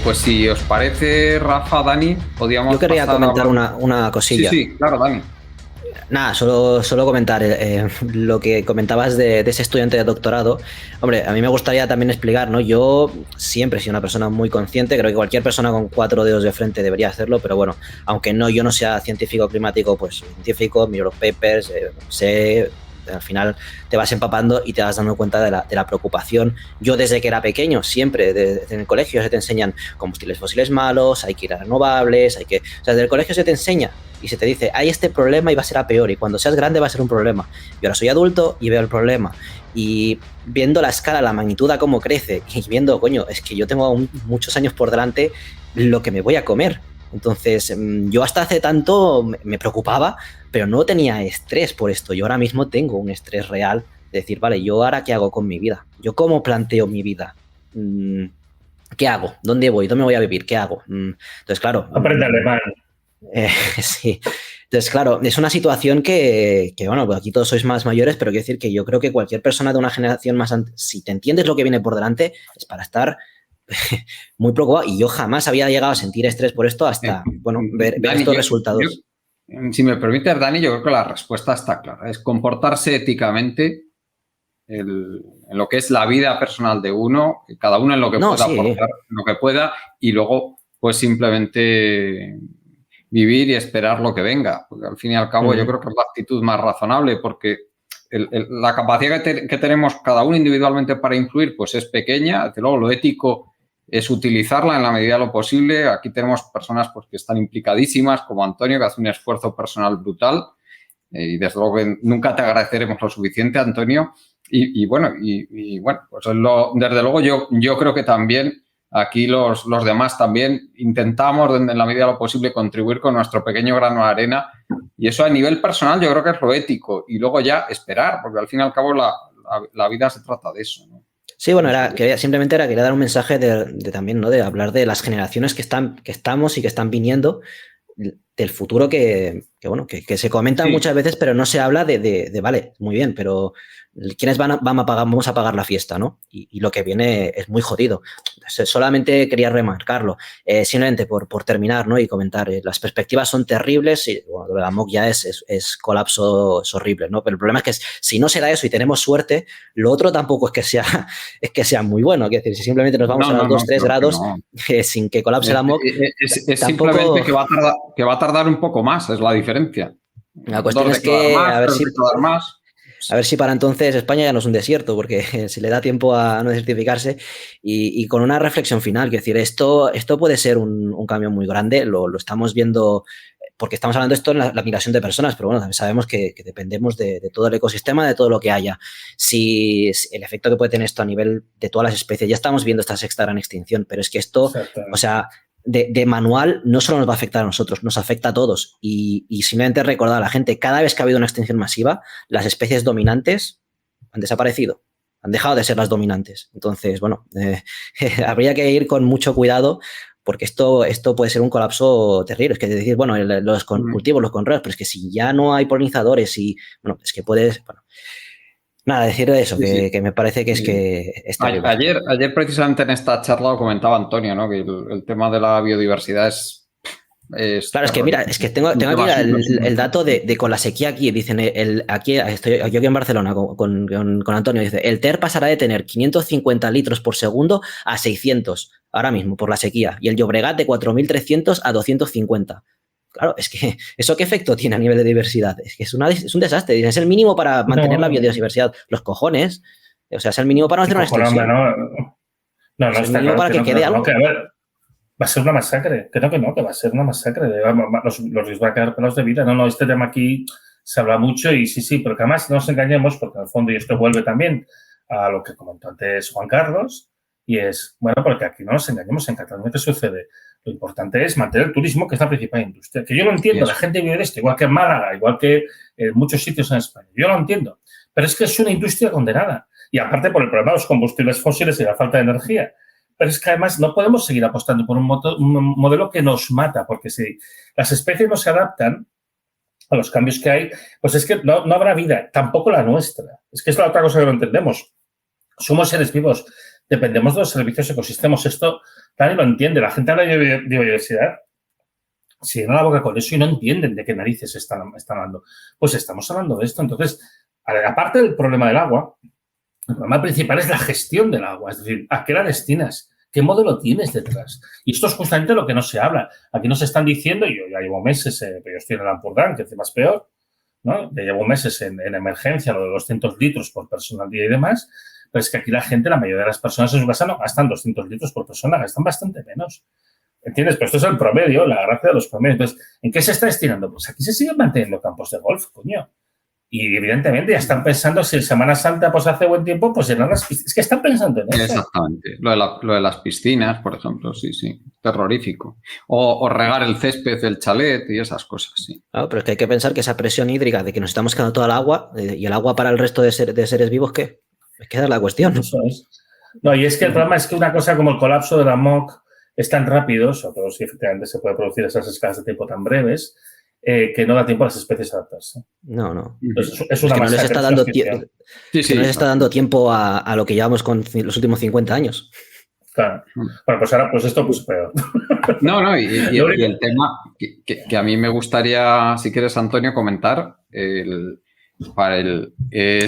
Pues si os parece, Rafa, Dani, podríamos Yo quería comentar una cosilla. Sí, claro, Dani. Nada, solo comentar lo que comentabas de ese estudiante de doctorado. Hombre, a mí me gustaría también explicar, ¿no? Yo siempre he sido una persona muy consciente, creo que cualquier persona con 4 dedos de frente debería hacerlo, pero bueno, aunque yo no sea científico climático, pues científico, miro los papers, sé, al final te vas empapando y te vas dando cuenta de la preocupación. Yo desde que era pequeño, siempre en el colegio se te enseñan combustibles fósiles malos, hay que ir a renovables, o sea, desde el colegio se te enseña y se te dice, hay este problema y va a ser a peor, y cuando seas grande va a ser un problema. Yo ahora soy adulto y veo el problema, y viendo la escala, la magnitud a cómo crece, y viendo, coño, es que yo tengo aún muchos años por delante lo que me voy a comer. Entonces, yo hasta hace tanto me preocupaba, pero no tenía estrés por esto. Yo ahora mismo tengo un estrés real de decir, vale, ¿yo ahora qué hago con mi vida? ¿Yo cómo planteo mi vida? ¿Qué hago? ¿Dónde voy? ¿Dónde voy a vivir? ¿Qué hago? Entonces, claro... Aprende alemán. Sí. Entonces, claro, es una situación que, bueno, pues aquí todos sois más mayores, pero quiero decir que yo creo que cualquier persona de una generación más si te entiendes lo que viene por delante, es para estar muy preocupado. Y yo jamás había llegado a sentir estrés por esto hasta, bueno, ver Dani, estos resultados. Si me permites, Dani, yo creo que la respuesta está clara. Es comportarse éticamente en lo que es la vida personal de uno, cada uno en lo que pueda aportar, lo que pueda, y luego, pues simplemente vivir y esperar lo que venga. Porque al fin y al cabo yo creo que es la actitud más razonable, porque la capacidad que tenemos cada uno individualmente para influir pues es pequeña. Desde luego lo ético es utilizarla en la medida de lo posible. Aquí tenemos personas pues, que están implicadísimas, como Antonio, que hace un esfuerzo personal brutal, y desde luego que nunca te agradeceremos lo suficiente, Antonio. Y bueno, pues desde luego yo creo que también aquí los demás también intentamos, en la medida de lo posible, contribuir con nuestro pequeño grano de arena, y eso a nivel personal yo creo que es lo ético, y luego ya esperar, porque al fin y al cabo la vida se trata de eso, ¿no? Sí, bueno, quería dar un mensaje de también, ¿no? De hablar de las generaciones que estamos y que están viniendo, del futuro que se comenta muchas veces, pero no se habla de vale, muy bien, pero ¿quiénes vamos a pagar la fiesta, ¿no? Y lo que viene es muy jodido. Entonces, solamente quería remarcarlo, simplemente por terminar, ¿no? Y comentar, las perspectivas son terribles, y bueno, la MOOC ya es colapso, es horrible, ¿no? Pero el problema es que si no se da eso y tenemos suerte, lo otro tampoco es que sea muy bueno. Es decir, si simplemente nos vamos a los 2-3 grados sin que colapse la MOOC, es tampoco... simplemente que va a tardar un poco más, es la diferencia. La cuestión es que a ver si para entonces España ya no es un desierto, porque se le da tiempo a no desertificarse. Y con una reflexión final, quiero decir, esto puede ser un cambio muy grande, lo estamos viendo, porque estamos hablando de esto en la migración de personas, pero bueno, sabemos que dependemos de todo el ecosistema, de todo lo que haya. Si el efecto que puede tener esto a nivel de todas las especies, ya estamos viendo esta sexta gran extinción, pero es que esto, o sea, de manual no solo nos va a afectar a nosotros, nos afecta a todos. Y simplemente recordar a la gente, cada vez que ha habido una extinción masiva, las especies dominantes han desaparecido, han dejado de ser las dominantes. Entonces, bueno, habría que ir con mucho cuidado, porque esto puede ser un colapso terrible. Es que decir, bueno, los cultivos, los conreos, pero es que si ya no hay polinizadores y, bueno, es que puedes... Bueno, nada, decir eso, que me parece que es que... Ayer precisamente en esta charla lo comentaba Antonio, ¿no? Que el tema de la biodiversidad es claro, es que mira, es que tengo aquí el dato de con la sequía aquí, dicen, estoy aquí en Barcelona con Antonio, dice, el Ter pasará de tener 550 litros por segundo a 600 ahora mismo por la sequía, y el Llobregat de 4.300 a 250. Claro, es que ¿eso qué efecto tiene a nivel de diversidad? Es que es un desastre. Es el mínimo para mantener la biodiversidad. Los cojones. O sea, es el mínimo para no hacer una extinción. No, es el mínimo para que quede algo. A ver, va a ser una masacre. Creo que va a ser una masacre. Los ríos van a quedar pelados de vida. No, este tema aquí se habla mucho y sí, pero que además no nos engañemos, porque al fondo, y esto vuelve también a lo que comentó antes Juan Carlos, y es, bueno, porque aquí no nos engañemos, en Cataluña, ¿qué sucede? Lo importante es mantener el turismo, que es la principal industria. Que yo lo entiendo, la gente vive de esto, igual que en Málaga, igual que en muchos sitios en España. Yo lo entiendo. Pero es que es una industria condenada. Y aparte por el problema de los combustibles fósiles y la falta de energía. Pero es que además no podemos seguir apostando por un modelo que nos mata, porque si las especies no se adaptan a los cambios que hay, pues es que no habrá vida, tampoco la nuestra. Es que es la otra cosa que no entendemos. Somos seres vivos. dependemos de los servicios ecosistemas. Esto nadie lo entiende. La gente habla de biodiversidad, se llena la boca con eso y no entienden de qué narices están hablando. Pues estamos hablando de esto. Entonces, aparte del problema del agua, el problema principal es la gestión del agua. Es decir, ¿a qué la destinas? ¿Qué modelo tienes detrás? Y esto es justamente lo que no se habla. Aquí nos están diciendo, y yo ya llevo meses, pero yo estoy en el Ampurdán, que encima es peor, ¿no? Ya llevo meses en emergencia, lo de 200 litros por persona al día y demás, pero es que aquí la gente, la mayoría de las personas en su casa no gastan 200 litros por persona, gastan bastante menos. ¿Entiendes? Pero esto es el promedio, la gracia de los promedios. Entonces, ¿en qué se está destinando? Pues aquí se siguen manteniendo campos de golf, coño. Y evidentemente ya están pensando, si en Semana Santa pues hace buen tiempo, pues llenar las piscinas. Es que están pensando en eso. Exactamente. Lo de las piscinas, por ejemplo, sí. Terrorífico. O regar el césped del chalet y esas cosas, sí. Claro, pero es que hay que pensar que esa presión hídrica de que nos estamos quedando toda el agua y el agua para el resto de seres vivos, ¿qué? Es que esa es la cuestión. Eso es. No, y es que el problema es que una cosa como el colapso de la MOC es tan rápido, sobre todo si efectivamente se puede producir esas escalas de tiempo tan breves, que no da tiempo a las especies a adaptarse. No. Entonces, es una que no les está dando no les está dando tiempo a lo que llevamos con los últimos 50 años. Claro. Bueno, pues ahora, pues esto pues peor. No, y el tema que a mí me gustaría, si quieres, Antonio, comentar, es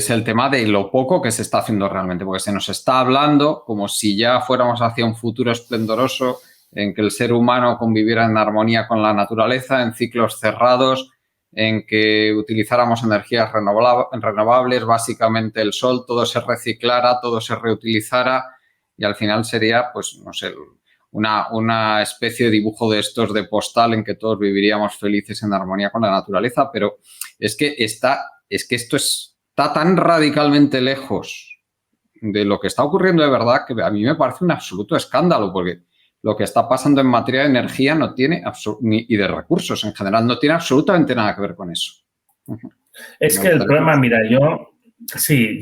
el tema de lo poco que se está haciendo realmente, porque se nos está hablando como si ya fuéramos hacia un futuro esplendoroso en que el ser humano conviviera en armonía con la naturaleza, en ciclos cerrados, en que utilizáramos energías renovables, básicamente el sol, todo se reciclara, todo se reutilizara y al final sería, pues, no sé, una especie de dibujo de estos de postal en que todos viviríamos felices en armonía con la naturaleza, pero es que esto está tan radicalmente lejos de lo que está ocurriendo de verdad que a mí me parece un absoluto escándalo, porque lo que está pasando en materia de energía no tiene y de recursos en general no tiene absolutamente nada que ver con eso. Es que el problema, mira, yo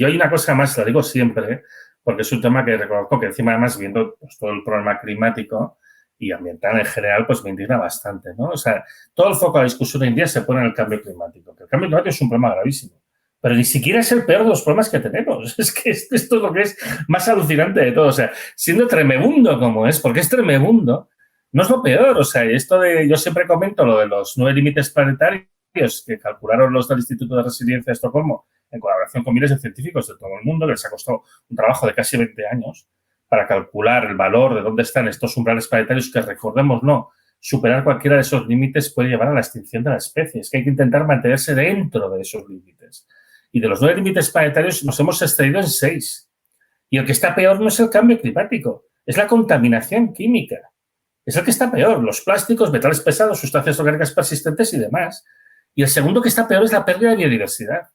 hay una cosa más, la digo siempre, porque es un tema que reconozco que encima además viendo pues, todo el problema climático y ambiental en general, pues me indigna bastante, ¿no? O sea, todo el foco de la discusión hoy en día se pone en el cambio climático, que el cambio climático es un problema gravísimo. Pero ni siquiera es el peor de los problemas que tenemos. Es que esto es lo que es más alucinante de todo. O sea, siendo tremebundo como es, porque es tremebundo, no es lo peor. O sea, yo siempre comento lo de los 9 límites planetarios que calcularon los del Instituto de Resiliencia de Estocolmo en colaboración con miles de científicos de todo el mundo, que les ha costado un trabajo de casi 20 años para calcular el valor de dónde están estos umbrales planetarios que, recordemos, no, superar cualquiera de esos límites puede llevar a la extinción de la especie. Es que hay que intentar mantenerse dentro de esos límites. Y de los 9 límites planetarios nos hemos excedido en 6. Y el que está peor no es el cambio climático, es la contaminación química. Es el que está peor, los plásticos, metales pesados, sustancias orgánicas persistentes y demás. Y el segundo que está peor es la pérdida de biodiversidad.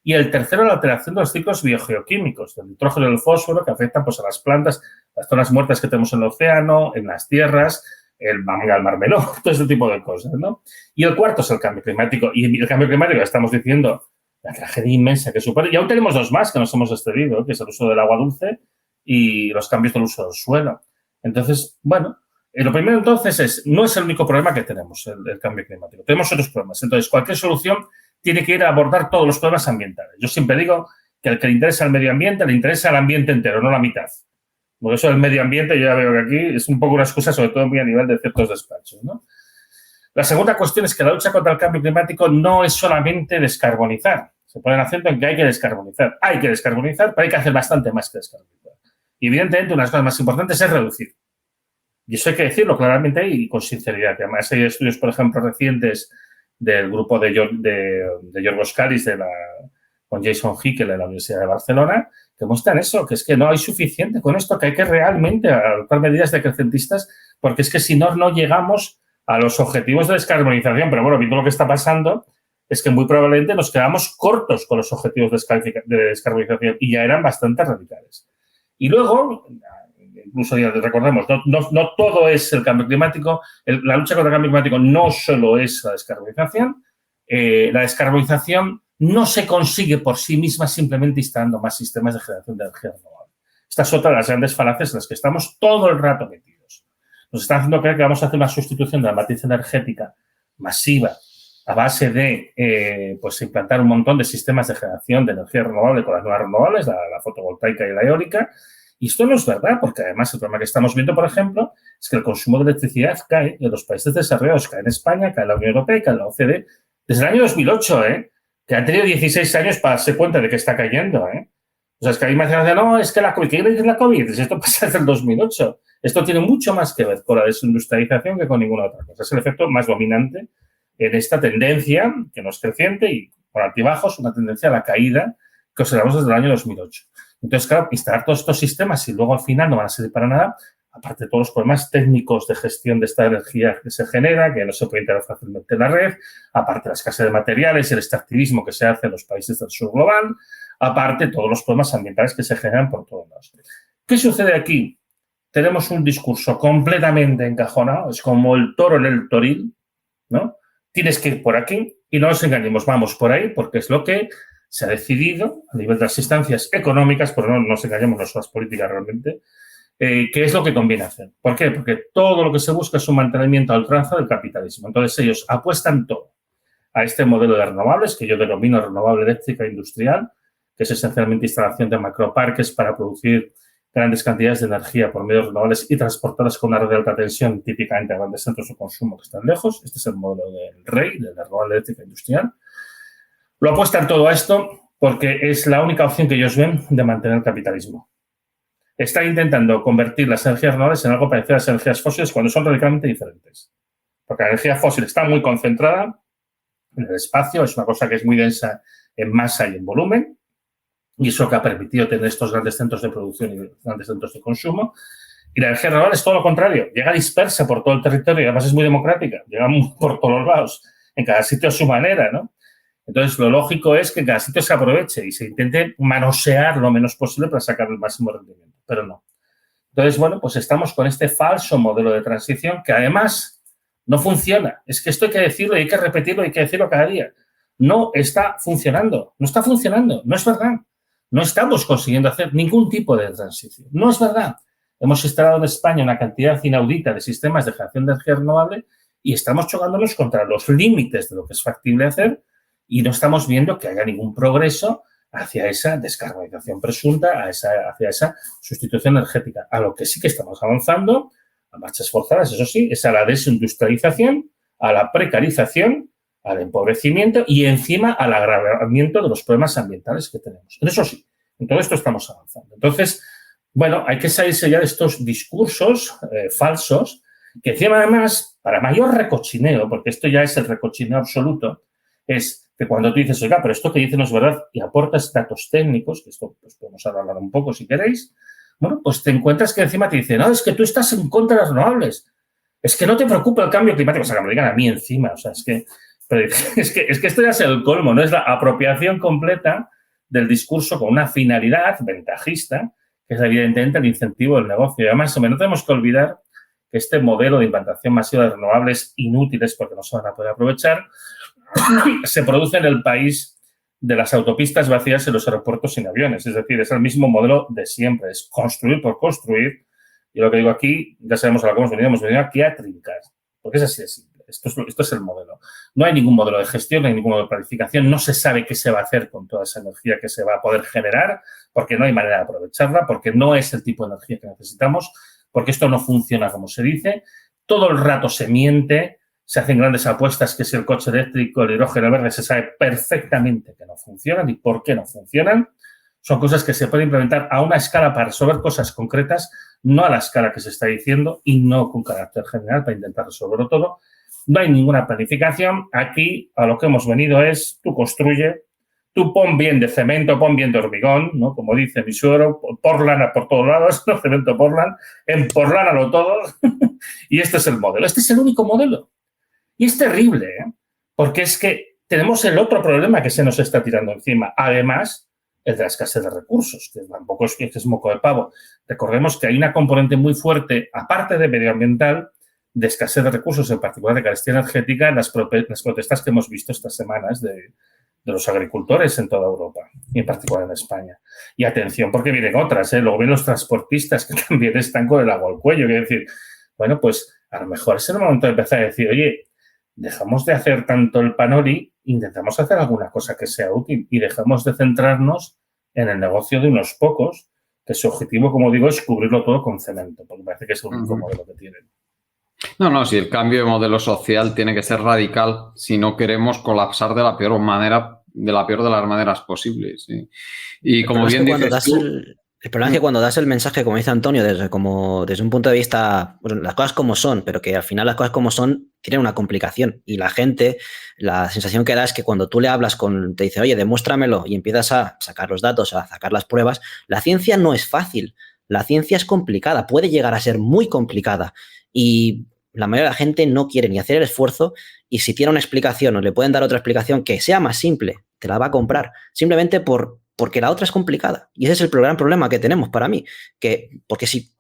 Y el tercero, la alteración de los ciclos biogeoquímicos, del nitrógeno y el fósforo, que afectan pues, a las plantas, las zonas muertas que tenemos en el océano, en las tierras, el mar Melón, todo ese tipo de cosas, ¿no? Y el cuarto es el cambio climático. Y el cambio climático, estamos diciendo, la tragedia inmensa que supone. Y aún tenemos 2 más que nos hemos excedido, que es el uso del agua dulce y los cambios del uso del suelo. Entonces, bueno, lo primero entonces no es el único problema que tenemos, el cambio climático. Tenemos otros problemas. Entonces, cualquier solución tiene que ir a abordar todos los problemas ambientales. Yo siempre digo que al que le interesa el medio ambiente, le interesa el ambiente entero, no la mitad. Por eso el medio ambiente, yo ya veo que aquí es un poco una excusa, sobre todo muy a nivel de ciertos despachos, ¿no? La segunda cuestión es que la lucha contra el cambio climático no es solamente descarbonizar. Se pone el acento en que hay que descarbonizar. Hay que descarbonizar, pero hay que hacer bastante más que descarbonizar. Y evidentemente, una de las cosas más importantes es reducir. Y eso hay que decirlo claramente y con sinceridad. Y además hay estudios, por ejemplo, recientes del grupo de Yorgos Kalis con Jason Hickel de la Universidad de Barcelona, que muestran eso, que es que no hay suficiente con esto, que hay que realmente adoptar medidas decrecentistas, porque es que si no, no llegamos a los objetivos de descarbonización. Pero bueno, viendo lo que está pasando, es que muy probablemente nos quedamos cortos con los objetivos de descarbonización y ya eran bastante radicales. Y luego, incluso ya recordemos, no todo es el cambio climático. La lucha contra el cambio climático no solo es la descarbonización. La descarbonización no se consigue por sí misma simplemente instalando más sistemas de generación de energía renovable. Esta es otra de las grandes falacias en las que estamos todo el rato metidos. Nos están haciendo creer que vamos a hacer una sustitución de la matriz energética masiva a base de pues implantar un montón de sistemas de generación de energía renovable con las nuevas renovables, la fotovoltaica y la eólica, Y esto no es verdad, porque además el problema que estamos viendo, por ejemplo, es que el consumo de electricidad cae en los países desarrollados, cae en España, cae en la Unión Europea y cae en la OCDE desde el año 2008, que han tenido 16 años para darse cuenta de que está cayendo. O sea, es que ahí me dicen, no, es que la COVID, ¿qué es la COVID? Esto pasa desde el 2008. Esto tiene mucho más que ver con la desindustrialización que con ninguna otra cosa. Es el efecto más dominante en esta tendencia, que no es creciente y por altibajos, una tendencia a la caída que observamos desde el año 2008. Entonces, claro, instalar todos estos sistemas y luego al final no van a servir para nada, aparte de todos los problemas técnicos de gestión de esta energía que se genera, que no se puede integrar fácilmente en la red, aparte de la escasez de materiales y el extractivismo que se hace en los países del sur global, aparte de todos los problemas ambientales que se generan por todos lados. ¿Qué sucede aquí? Tenemos un discurso completamente encajonado, es como el toro en el toril, ¿no? Tienes que ir por aquí y no nos engañemos, vamos por ahí porque es lo que se ha decidido a nivel de las instancias económicas, pero no nos engañemos, no son las políticas realmente, qué es lo que conviene hacer. ¿Por qué? Porque todo lo que se busca es un mantenimiento a ultranza del capitalismo. Entonces ellos apuestan todo a este modelo de renovables, que yo denomino renovable eléctrica industrial, que es esencialmente instalación de macroparques para producir grandes cantidades de energía por medios renovables y transportarlas con una red de alta tensión, típicamente a grandes centros de consumo que están lejos. Este es el modelo del REI, de la renovable eléctrica industrial. Lo apuestan todo a esto porque es la única opción que ellos ven de mantener el capitalismo. Están intentando convertir las energías renovables en algo parecido a las energías fósiles cuando son radicalmente diferentes. Porque la energía fósil está muy concentrada en el espacio, es una cosa que es muy densa en masa y en volumen, y eso que ha permitido tener estos grandes centros de producción y grandes centros de consumo. Y la energía renovable es todo lo contrario, llega dispersa por todo el territorio y además es muy democrática, llega por todos los lados, en cada sitio a su manera, ¿no? Entonces, lo lógico es que en cada sitio se aproveche y se intente manosear lo menos posible para sacar el máximo rendimiento, pero no. Entonces, bueno, pues estamos con este falso modelo de transición que además no funciona. Es que esto hay que decirlo, hay que repetirlo, hay que decirlo cada día. No está funcionando, no está funcionando, no es verdad. No estamos consiguiendo hacer ningún tipo de transición. No es verdad. Hemos instalado en España una cantidad inaudita de sistemas de generación de energía renovable y estamos chocándonos contra los límites de lo que es factible hacer y no estamos viendo que haya ningún progreso hacia esa descarbonización presunta, hacia esa sustitución energética. A lo que sí que estamos avanzando, a marchas forzadas, eso sí, es a la desindustrialización, a la precarización, al empobrecimiento y encima al agravamiento de los problemas ambientales que tenemos. En eso sí, en todo esto estamos avanzando. Entonces, bueno, hay que salirse ya de estos discursos falsos que encima además, para mayor recochineo, porque esto ya es el recochineo absoluto, es que cuando tú dices, oiga, pero esto que dice no es verdad y aportas datos técnicos, que esto pues podemos hablar un poco si queréis, bueno, pues te encuentras que encima te dicen, no, es que tú estás en contra de las renovables, es que no te preocupa el cambio climático, o sea, que me lo digan a mí encima, o sea, es que esto ya es el colmo, ¿no? Es la apropiación completa del discurso con una finalidad ventajista, que es evidentemente el incentivo del negocio. Y además, no tenemos que olvidar que este modelo de implantación masiva de renovables inútiles, porque no se van a poder aprovechar, se produce en el país de las autopistas vacías en los aeropuertos sin aviones. Es decir, es el mismo modelo de siempre, es construir por construir. Y lo que digo aquí, ya sabemos a lo que hemos venido aquí a trincar, porque es así de simple. Esto es el modelo. No hay ningún modelo de gestión, no hay ningún modelo de planificación, no se sabe qué se va a hacer con toda esa energía que se va a poder generar, porque no hay manera de aprovecharla, porque no es el tipo de energía que necesitamos, porque esto no funciona como se dice. Todo el rato se miente, se hacen grandes apuestas que si el coche eléctrico, el hidrógeno verde, se sabe perfectamente que no funcionan y por qué no funcionan. Son cosas que se pueden implementar a una escala para resolver cosas concretas, no a la escala que se está diciendo y no con carácter general para intentar resolverlo todo. No hay ninguna planificación. Aquí a lo que hemos venido es, tú construye, tú pon bien de cemento, pon bien de hormigón, ¿no? Como dice mi suegro, porlana por todos lados, no cemento portland, emporlánalo todo. Y este es el modelo. Este es el único modelo. Y es terrible, ¿eh? Porque es que tenemos el otro problema que se nos está tirando encima. Además, el de la escasez de recursos, que tampoco es moco de pavo. Recordemos que hay una componente muy fuerte, aparte de medioambiental, de escasez de recursos, en particular de carestía energética, en las protestas que hemos visto estas semanas de los agricultores en toda Europa y en particular en España. Y atención, porque vienen otras, ¿eh? Luego vienen los transportistas que también están con el agua al cuello. Quiero decir, bueno, pues a lo mejor es el momento de empezar a decir, oye, dejamos de hacer tanto el panoli, intentamos hacer alguna cosa que sea útil y dejamos de centrarnos en el negocio de unos pocos, que su objetivo, como digo, es cubrirlo todo con cemento, porque parece que es el único modelo que tienen. No, si el cambio de modelo social tiene que ser radical si no queremos colapsar de la peor manera, de la peor de las maneras posibles. ¿Sí? Y como bien dices tú... El problema es que cuando das el mensaje, como dice Antonio, desde un punto de vista, bueno, las cosas como son, pero que al final las cosas como son tienen una complicación y la gente, la sensación que da es que cuando tú le hablas te dice, oye, demuéstramelo y empiezas a sacar los datos, a sacar las pruebas, la ciencia no es fácil, la ciencia es complicada, puede llegar a ser muy complicada y la mayoría de la gente no quiere ni hacer el esfuerzo y si tiene una explicación o le pueden dar otra explicación que sea más simple, te la va a comprar, simplemente porque la otra es complicada. Y ese es el gran problema que tenemos para mí. Porque si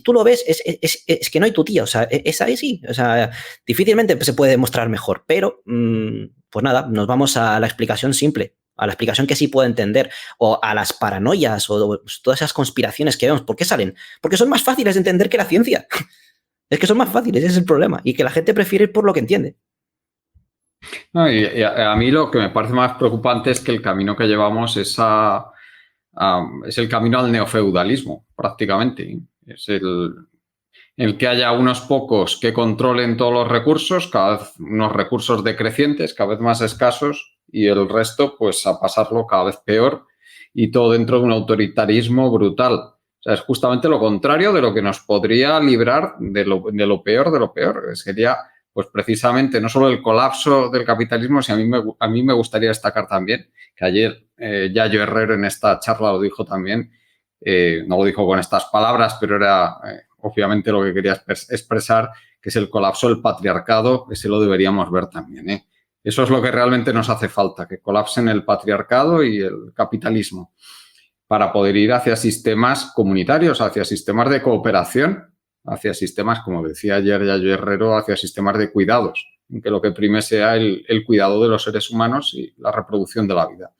tú lo ves, es que no hay tu tía. O sea, es ahí sí. O sea, difícilmente se puede demostrar mejor. Pero, pues nada, nos vamos a la explicación simple, a la explicación que sí puedo entender, o a las paranoias, o todas esas conspiraciones que vemos. ¿Por qué salen? Porque son más fáciles de entender que la ciencia. Es que son más fáciles, ese es el problema. Y que la gente prefiere ir por lo que entiende. No, y a mí lo que me parece más preocupante es que el camino que llevamos es el camino al neofeudalismo, prácticamente. Es el que haya unos pocos que controlen todos los recursos, cada vez unos recursos decrecientes, cada vez más escasos, y el resto, pues, a pasarlo cada vez peor, y todo dentro de un autoritarismo brutal. O sea, es justamente lo contrario de lo que nos podría librar de lo peor de lo peor. Sería... pues precisamente no solo el colapso del capitalismo, sino a mí me gustaría destacar también que ayer Yayo Herrero en esta charla lo dijo también, no lo dijo con estas palabras, pero era obviamente lo que quería expresar, que es el colapso del patriarcado, ese lo deberíamos ver también. Eso es lo que realmente nos hace falta, que colapsen el patriarcado y el capitalismo para poder ir hacia sistemas comunitarios, hacia sistemas de cooperación, hacia sistemas, como decía ayer Yayo Herrero, hacia sistemas de cuidados, en que lo que prime sea el cuidado de los seres humanos y la reproducción de la vida.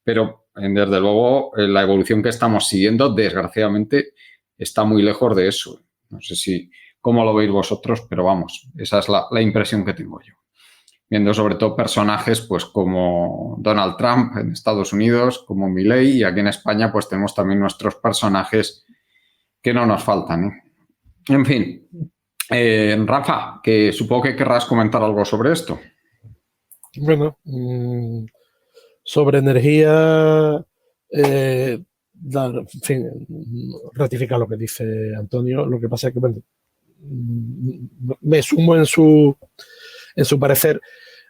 Pero, desde luego, la evolución que estamos siguiendo, desgraciadamente, está muy lejos de eso. No sé cómo lo veis vosotros, pero vamos, esa es la impresión que tengo yo. Viendo sobre todo personajes pues como Donald Trump en Estados Unidos, como Milei, y aquí en España pues tenemos también nuestros personajes que no nos faltan. En fin, Rafa, que supongo que querrás comentar algo sobre esto. Bueno, sobre energía, en fin, ratifica lo que dice Antonio. Lo que pasa es que, bueno, me sumo en su parecer.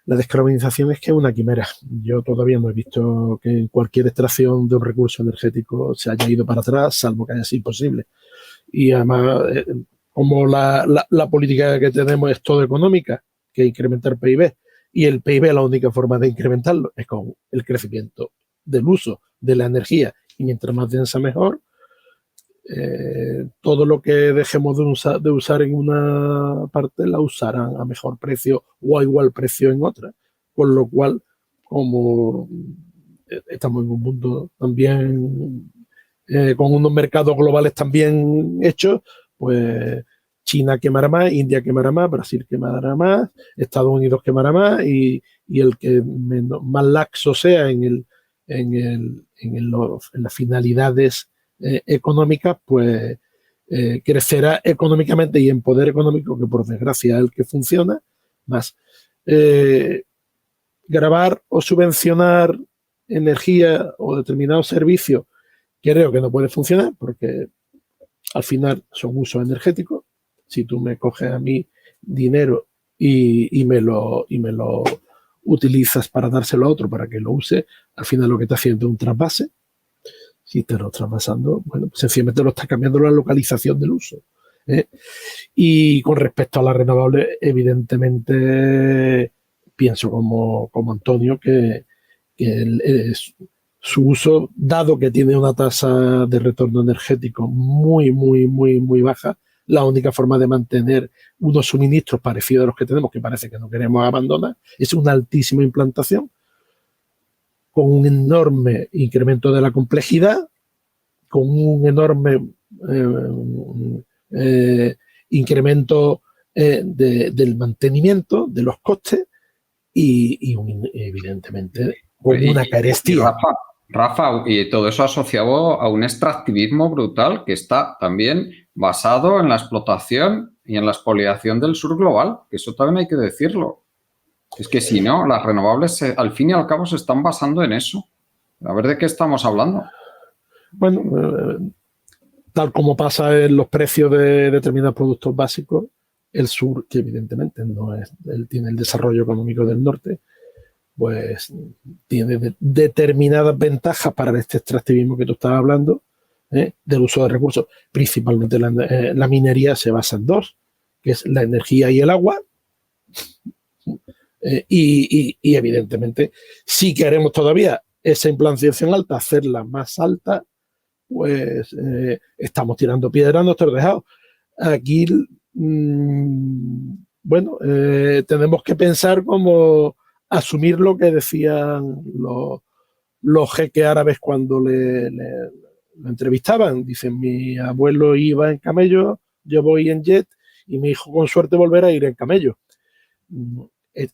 La descarbonización es que es una quimera. Yo todavía no he visto que en cualquier extracción de un recurso energético se haya ido para atrás, salvo que haya sido imposible. Y además, como la política que tenemos es todo económica, que incrementa el PIB, y el PIB la única forma de incrementarlo es con el crecimiento del uso de la energía, y mientras más densa mejor, todo lo que dejemos de usar en una parte la usarán a mejor precio o a igual precio en otra, con lo cual, como estamos en un mundo también con unos mercados globales también hechos, pues China quemará más, India quemará más, Brasil quemará más, Estados Unidos quemará más, y el que más laxo sea en las finalidades económicas, pues crecerá económicamente y en poder económico, que por desgracia es el que funciona más. Gravar o subvencionar energía o determinados servicios creo que no puede funcionar, porque al final son usos energéticos. Si tú me coges a mí dinero y me lo utilizas para dárselo a otro para que lo use, al final lo que está haciendo es un trasvase. Si te lo estás traspasando, bueno, sencillamente lo estás cambiando la localización del uso. Y con respecto a las renovables, evidentemente pienso como Antonio que su uso, dado que tiene una tasa de retorno energético muy, muy, muy, muy baja, la única forma de mantener unos suministros parecidos a los que tenemos, que parece que no queremos abandonar, es una altísima implantación, con un enorme incremento de la complejidad, con un enorme incremento del mantenimiento, de los costes, y evidentemente con una carestía. Rafa, y todo eso asociado a un extractivismo brutal que está también basado en la explotación y en la expoliación del sur global, que eso también hay que decirlo. Es que si no, las renovables al fin y al cabo se están basando en eso. A ver de qué estamos hablando. Bueno, tal como pasa en los precios de determinados productos básicos, el sur, que evidentemente no es, tiene el desarrollo económico del norte, pues tiene determinadas ventajas para este extractivismo que tú estabas hablando, del uso de recursos. Principalmente la minería se basa en dos, que es la energía y el agua. Y evidentemente, si queremos todavía esa implantación alta, hacerla más alta, pues estamos tirando piedras a nuestro tejado. Aquí, bueno, tenemos que pensar como asumir lo que decían los jeques árabes cuando lo entrevistaban. Dicen, mi abuelo iba en camello, yo voy en jet y mi hijo con suerte volverá a ir en camello.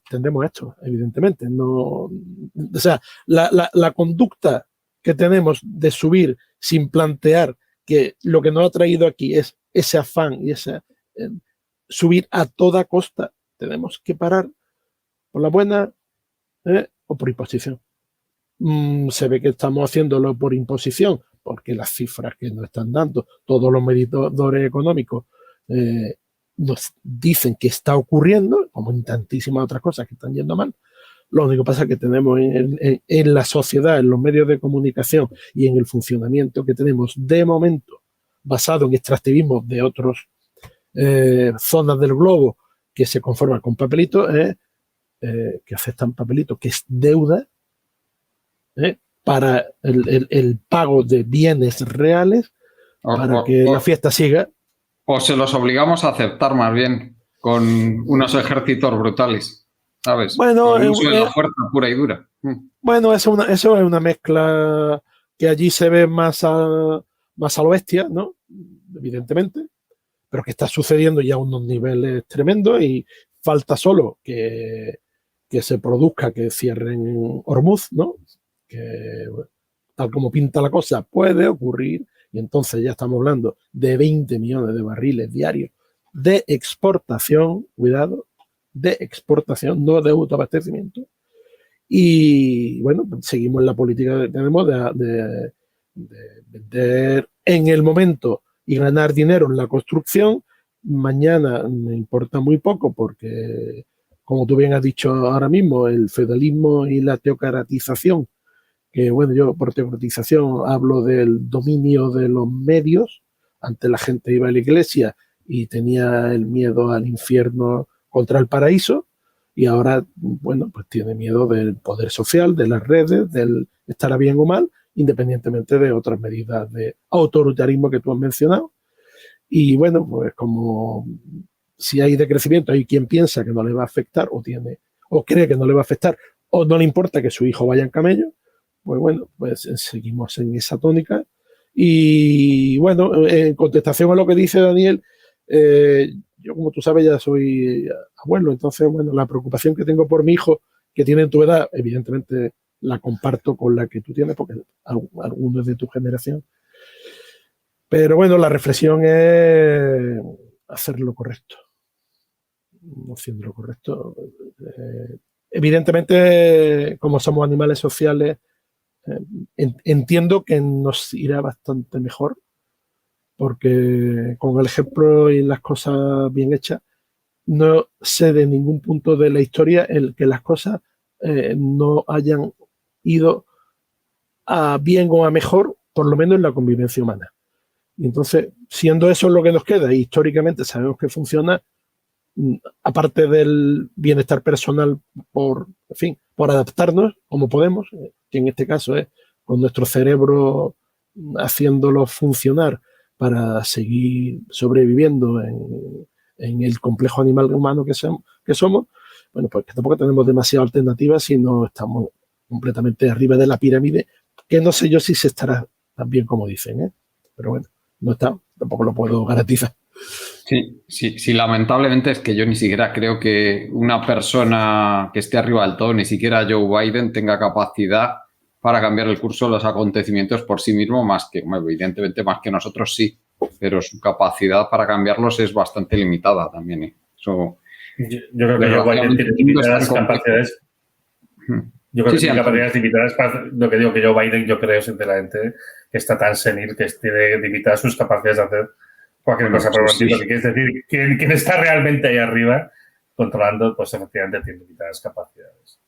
Tendremos esto, evidentemente. No, o sea, la conducta que tenemos de subir sin plantear que lo que nos ha traído aquí es ese afán y ese subir a toda costa, tenemos que parar por la buena o por imposición. Se ve que estamos haciéndolo por imposición, porque las cifras que nos están dando, todos los medidores económicos, nos dicen que está ocurriendo, como en tantísimas otras cosas que están yendo mal. Lo único que pasa es que tenemos en la sociedad, en los medios de comunicación y en el funcionamiento que tenemos de momento, basado en extractivismo de otras zonas del globo que se conforman con papelitos, que aceptan papelitos, que es deuda para el pago de bienes reales para que la fiesta siga. O se los obligamos a aceptar más bien con unos ejércitos brutales, ¿sabes? Bueno, el uso de la fuerza pura y dura. Bueno, eso es una mezcla que allí se ve más a lo bestia, ¿no? Evidentemente, pero que está sucediendo ya a unos niveles tremendos y falta solo que se produzca, que cierren Hormuz, ¿no? Que tal como pinta la cosa puede ocurrir. Y entonces ya estamos hablando de 20 millones de barriles diarios de exportación, cuidado, de exportación, no de autoabastecimiento. Y bueno, seguimos en la política que tenemos de vender en el momento y ganar dinero en la construcción. Mañana me importa muy poco porque, como tú bien has dicho ahora mismo, el feudalismo y la teocratización, que bueno, yo por teocratización hablo del dominio de los medios. Antes la gente iba a la iglesia y tenía el miedo al infierno contra el paraíso, y ahora, bueno, pues tiene miedo del poder social, de las redes, del estar bien o mal, independientemente de otras medidas de autoritarismo que tú has mencionado. Y bueno, pues como si hay decrecimiento, hay quien piensa que no le va a afectar o cree que no le va a afectar o no le importa que su hijo vaya en camello. Pues bueno, pues seguimos en esa tónica. Y bueno, en contestación a lo que dice Daniel, yo, como tú sabes, ya soy abuelo, entonces, bueno, la preocupación que tengo por mi hijo, que tiene tu edad, evidentemente la comparto con la que tú tienes, porque alguno es de tu generación. Pero bueno, la reflexión es hacer lo correcto. Haciendo lo correcto. Evidentemente, como somos animales sociales, entiendo que nos irá bastante mejor, porque con el ejemplo y las cosas bien hechas, no sé de ningún punto de la historia en que las cosas no hayan ido a bien o a mejor, por lo menos en la convivencia humana. Y entonces, siendo eso lo que nos queda, y históricamente sabemos que funciona, aparte del bienestar personal por adaptarnos como podemos, que en este caso es con nuestro cerebro haciéndolo funcionar para seguir sobreviviendo en el complejo animal humano que somos, bueno, pues que tampoco tenemos demasiadas alternativas si no estamos completamente arriba de la pirámide, que no sé yo si se estará tan bien como dicen, pero bueno, no está, tampoco lo puedo garantizar. Sí, lamentablemente es que yo ni siquiera creo que una persona que esté arriba del todo, ni siquiera Joe Biden, tenga capacidad para cambiar el curso de los acontecimientos por sí mismo, más que, evidentemente, más que nosotros sí, pero su capacidad para cambiarlos es bastante limitada también. Yo creo que Joe Biden tiene limitadas capacidades. Yo creo que tiene capacidades limitadas para lo que digo que Joe Biden, yo creo sinceramente que está tan senil que tiene limitadas sus capacidades de hacer cualquier cosa por el estilo. Lo que quiere decir, quien está realmente ahí arriba controlando, pues efectivamente tiene limitadas capacidades.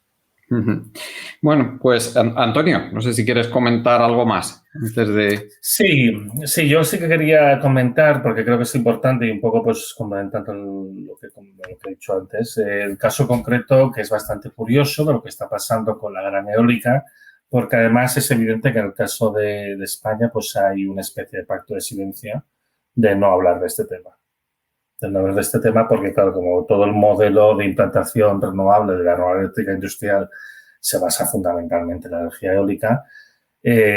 Bueno, pues Antonio, no sé si quieres comentar algo más antes de... Sí, yo sí que quería comentar, porque creo que es importante y un poco pues complementando lo que he dicho antes, el caso concreto que es bastante curioso de lo que está pasando con la gran eólica, porque además es evidente que en el caso de España pues hay una especie de pacto de silencio de no hablar de este tema. De no hablar de este tema porque, claro, como todo el modelo de implantación renovable de la nueva eléctrica industrial se basa fundamentalmente en la energía eólica,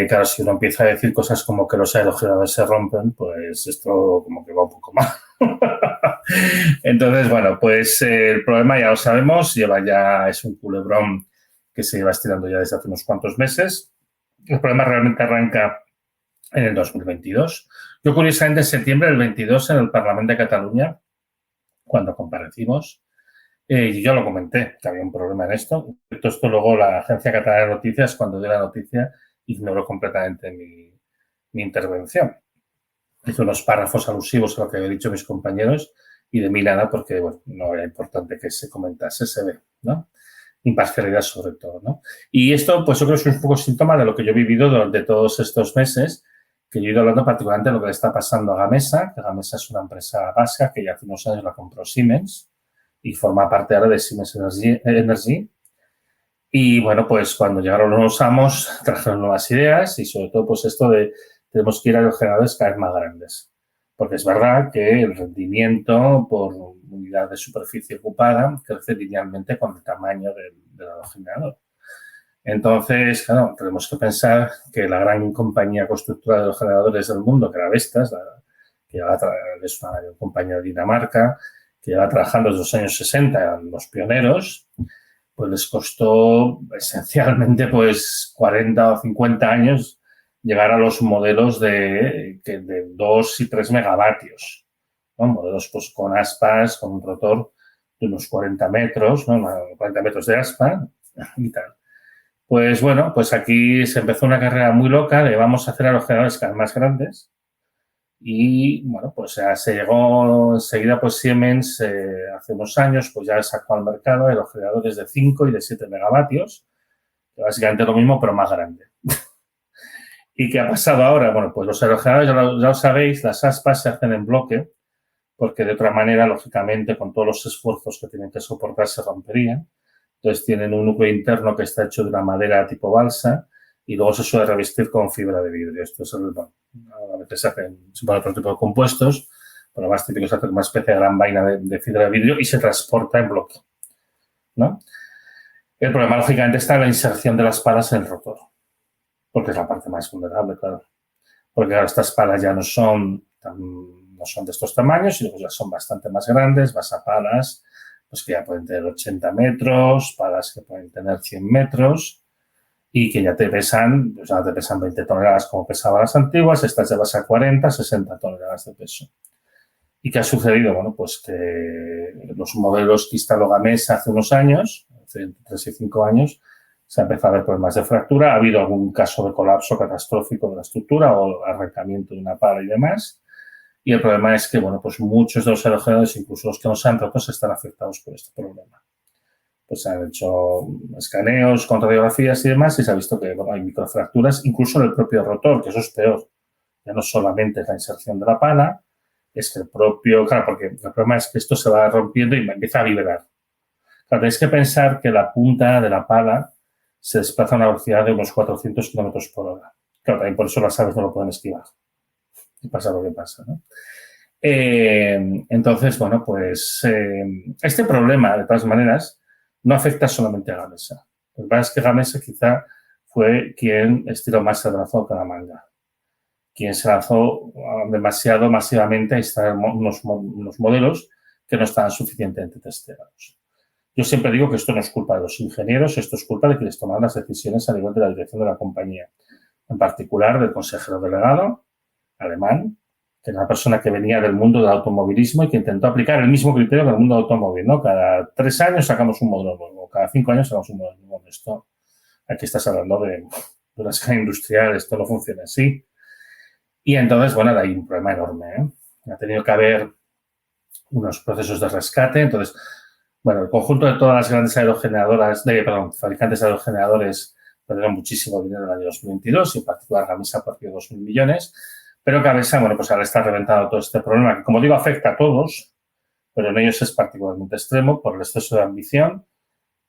claro, si uno empieza a decir cosas como que los aerogeneradores se rompen, pues esto como que va un poco mal. Entonces, bueno, pues el problema ya lo sabemos, es un culebrón que se lleva estirando ya desde hace unos cuantos meses. El problema realmente arranca en el 2022. Yo, curiosamente, en septiembre del 22, en el Parlamento de Cataluña, cuando comparecimos, yo lo comenté, que había un problema en esto. Esto luego la Agencia Catalana de Noticias, cuando dio la noticia, ignoró completamente mi intervención. Hizo unos párrafos alusivos a lo que había dicho mis compañeros y de mí nada porque, bueno, no era importante que se comentase, se ve, ¿no? Imparcialidad sobre todo, ¿no? Y esto, pues yo creo que es un poco síntoma de lo que yo he vivido durante todos estos meses, que yo he ido hablando particularmente de lo que le está pasando a Gamesa, que Gamesa es una empresa vasca que ya hace unos años la compró Siemens y forma parte ahora de Siemens Energy. Y, bueno, pues cuando llegaron los nuevos amos, trajeron nuevas ideas y sobre todo, pues esto de tenemos que ir a los generadores cada vez más grandes. Porque es verdad que el rendimiento por unidad de superficie ocupada crece linealmente con el tamaño del aerogenerador. Entonces, claro, tenemos que pensar que la gran compañía constructora de los generadores del mundo, que era Vestas, que es una compañía de Dinamarca, que lleva trabajando desde los años 60, eran los pioneros, pues les costó esencialmente pues 40 o 50 años llegar a los modelos de 2 y 3 megavatios, ¿no? Modelos pues con aspas, con un rotor de unos 40 metros, ¿no? 40 metros de aspa y tal. Pues bueno, pues aquí se empezó una carrera muy loca de vamos a hacer aerogeneradores cada vez más grandes y bueno, pues ya se llegó enseguida pues Siemens hace unos años pues ya sacó al mercado aerogeneradores de 5 y de 7 megavatios, que básicamente lo mismo pero más grande. ¿Y qué ha pasado ahora? Bueno, pues los aerogeneradores, ya lo sabéis, las aspas se hacen en bloque porque de otra manera, lógicamente, con todos los esfuerzos que tienen que soportar, se romperían. Entonces, tienen un núcleo interno que está hecho de una madera tipo balsa y luego se suele revestir con fibra de vidrio. Esto es a veces se hacen otro tipo de compuestos, pero lo más típico es hacer una especie de gran vaina de fibra de vidrio y se transporta en bloque, ¿no? El problema, lógicamente, está en la inserción de las palas en el rotor, porque es la parte más vulnerable, claro. Porque claro, estas palas ya no son de estos tamaños, sino que ya son bastante más grandes, vas a palas pues que ya pueden tener 80 metros, palas que pueden tener 100 metros y que ya te pesan, pues ya te pesan 20 toneladas como pesaban las antiguas, estas ya vas a 40, 60 toneladas de peso. ¿Y qué ha sucedido? Bueno, pues que los modelos que instaló Gamesa hace unos años, hace 3 y 5 años, se ha empezado a ver problemas de fractura, ha habido algún caso de colapso catastrófico de la estructura o arrancamiento de una pala y demás. Y el problema es que, bueno, pues muchos de los aerogeneradores, incluso los que no se han roto, están afectados por este problema. Pues se han hecho escaneos con radiografías y demás y se ha visto que bueno, hay microfracturas, incluso en el propio rotor, que eso es peor. Ya no solamente es la inserción de la pala, es que claro, porque el problema es que esto se va rompiendo y empieza a vibrar. Claro, tenéis que pensar que la punta de la pala se desplaza a una velocidad de unos 400 kilómetros por hora. Claro, también por eso las aves no lo pueden esquivar. Y pasa lo que pasa, ¿no? Entonces, bueno, pues este problema, de todas maneras, no afecta solamente a Gamesa. Lo que pasa es que Gamesa quizá fue quien estiró más el brazo que la manga. Quien se lanzó demasiado masivamente a instalar unos modelos que no estaban suficientemente testeados. Yo siempre digo que esto no es culpa de los ingenieros, esto es culpa de quienes toman las decisiones a nivel de la dirección de la compañía. En particular, del consejero delegado alemán, que era una persona que venía del mundo del automovilismo y que intentó aplicar el mismo criterio que el mundo del automóvil, ¿no? Cada 3 años sacamos un modelo nuevo, cada 5 años sacamos un modelo nuevo. Esto, aquí estás hablando de una escala industrial, esto no funciona así. Y entonces, bueno, hay un problema enorme, ¿eh? Ha tenido que haber unos procesos de rescate. Entonces, bueno, el conjunto de todas las grandes fabricantes de aerogeneradores perdieron muchísimo dinero en el año 2022 y en particular Gamesa perdió 2.000 millones. Pero Gamesa, bueno, pues ahora está reventado todo este problema que, como digo, afecta a todos, pero en ellos es particularmente extremo por el exceso de ambición.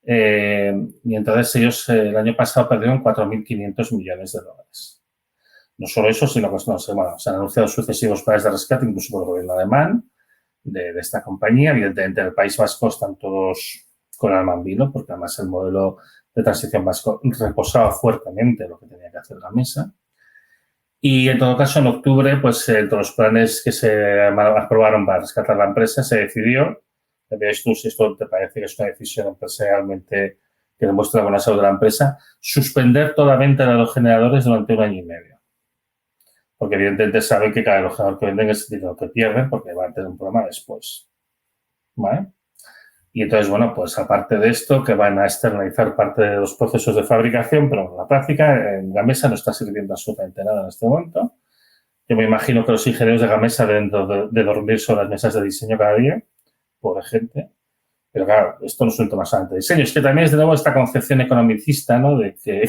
Y entonces ellos el año pasado perdieron 4.500 millones de dólares. No solo eso, sino que se han anunciado sucesivos planes de rescate, incluso por el gobierno alemán, de esta compañía. Evidentemente, en el País Vasco están todos con el alma en vilo, porque además el modelo de transición vasco reposaba fuertemente lo que tenía que hacer Gamesa. Y en todo caso, en octubre, pues entre los planes que se aprobaron para rescatar la empresa, se decidió, veis tú si esto te parece que es una decisión empresarialmente que demuestra la buena salud de la empresa, suspender toda venta de aerogeneradores durante 1 año y medio. Porque evidentemente saben que cada aerogenerador que venden es dinero que pierden porque van a tener un problema después. ¿Vale? Y entonces, bueno, pues aparte de esto, que van a externalizar parte de los procesos de fabricación, pero en la práctica, en Gamesa no está sirviendo absolutamente nada en este momento. Yo me imagino que los ingenieros de Gamesa deben de dormir sobre las mesas de diseño cada día, pobre gente. Pero claro, esto no es un tema solamente de diseño, es que también es de nuevo esta concepción economicista, ¿no? De que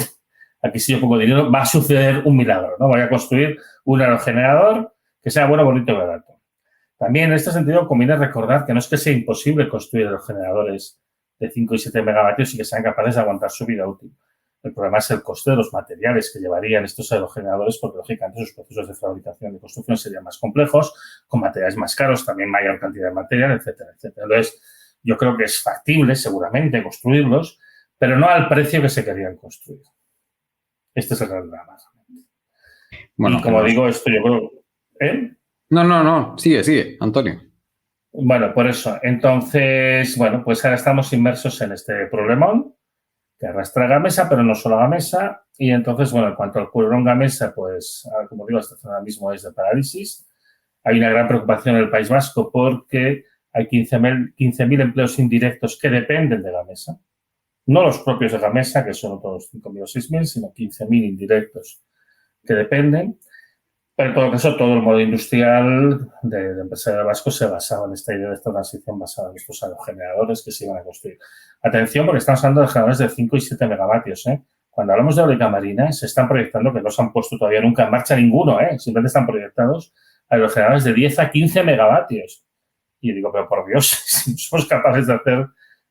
aquí si yo pongo dinero va a suceder un milagro, ¿no? Voy a construir un aerogenerador que sea bueno, bonito y barato. También en este sentido conviene recordar que no es que sea imposible construir aerogeneradores de 5 y 7 megavatios y que sean capaces de aguantar su vida útil. El problema es el coste de los materiales que llevarían estos aerogeneradores porque, lógicamente, sus procesos de fabricación y construcción serían más complejos, con materiales más caros, también mayor cantidad de material, etcétera, etcétera. Entonces, yo creo que es factible, seguramente, construirlos, pero no al precio que se querían construir. Este es el gran drama. Bueno, y como digo, esto yo creo... No. Sigue, Antonio. Bueno, por eso. Entonces, bueno, pues ahora estamos inmersos en este problemón que arrastra Gamesa, pero no solo Gamesa. Y entonces, bueno, en cuanto al culebrón Gamesa, pues, como digo, esta zona ahora mismo es de parálisis. Hay una gran preocupación en el País Vasco porque hay 15.000 empleos indirectos que dependen de Gamesa. No los propios de Gamesa, que son otros 5.000 o 6.000, sino 15.000 indirectos que dependen. Pero en todo caso, todo el modelo industrial de empresarial vasco se basaba en esta idea de esta transición basada en estos aerogeneradores que se iban a construir. Atención, porque estamos hablando de generadores de 5 y 7 megavatios. Cuando hablamos de eólica marina, se están proyectando, que no se han puesto todavía nunca en marcha ninguno, simplemente están proyectados aerogeneradores de 10 a 15 megavatios. Y yo digo, pero por Dios, si no somos capaces de hacer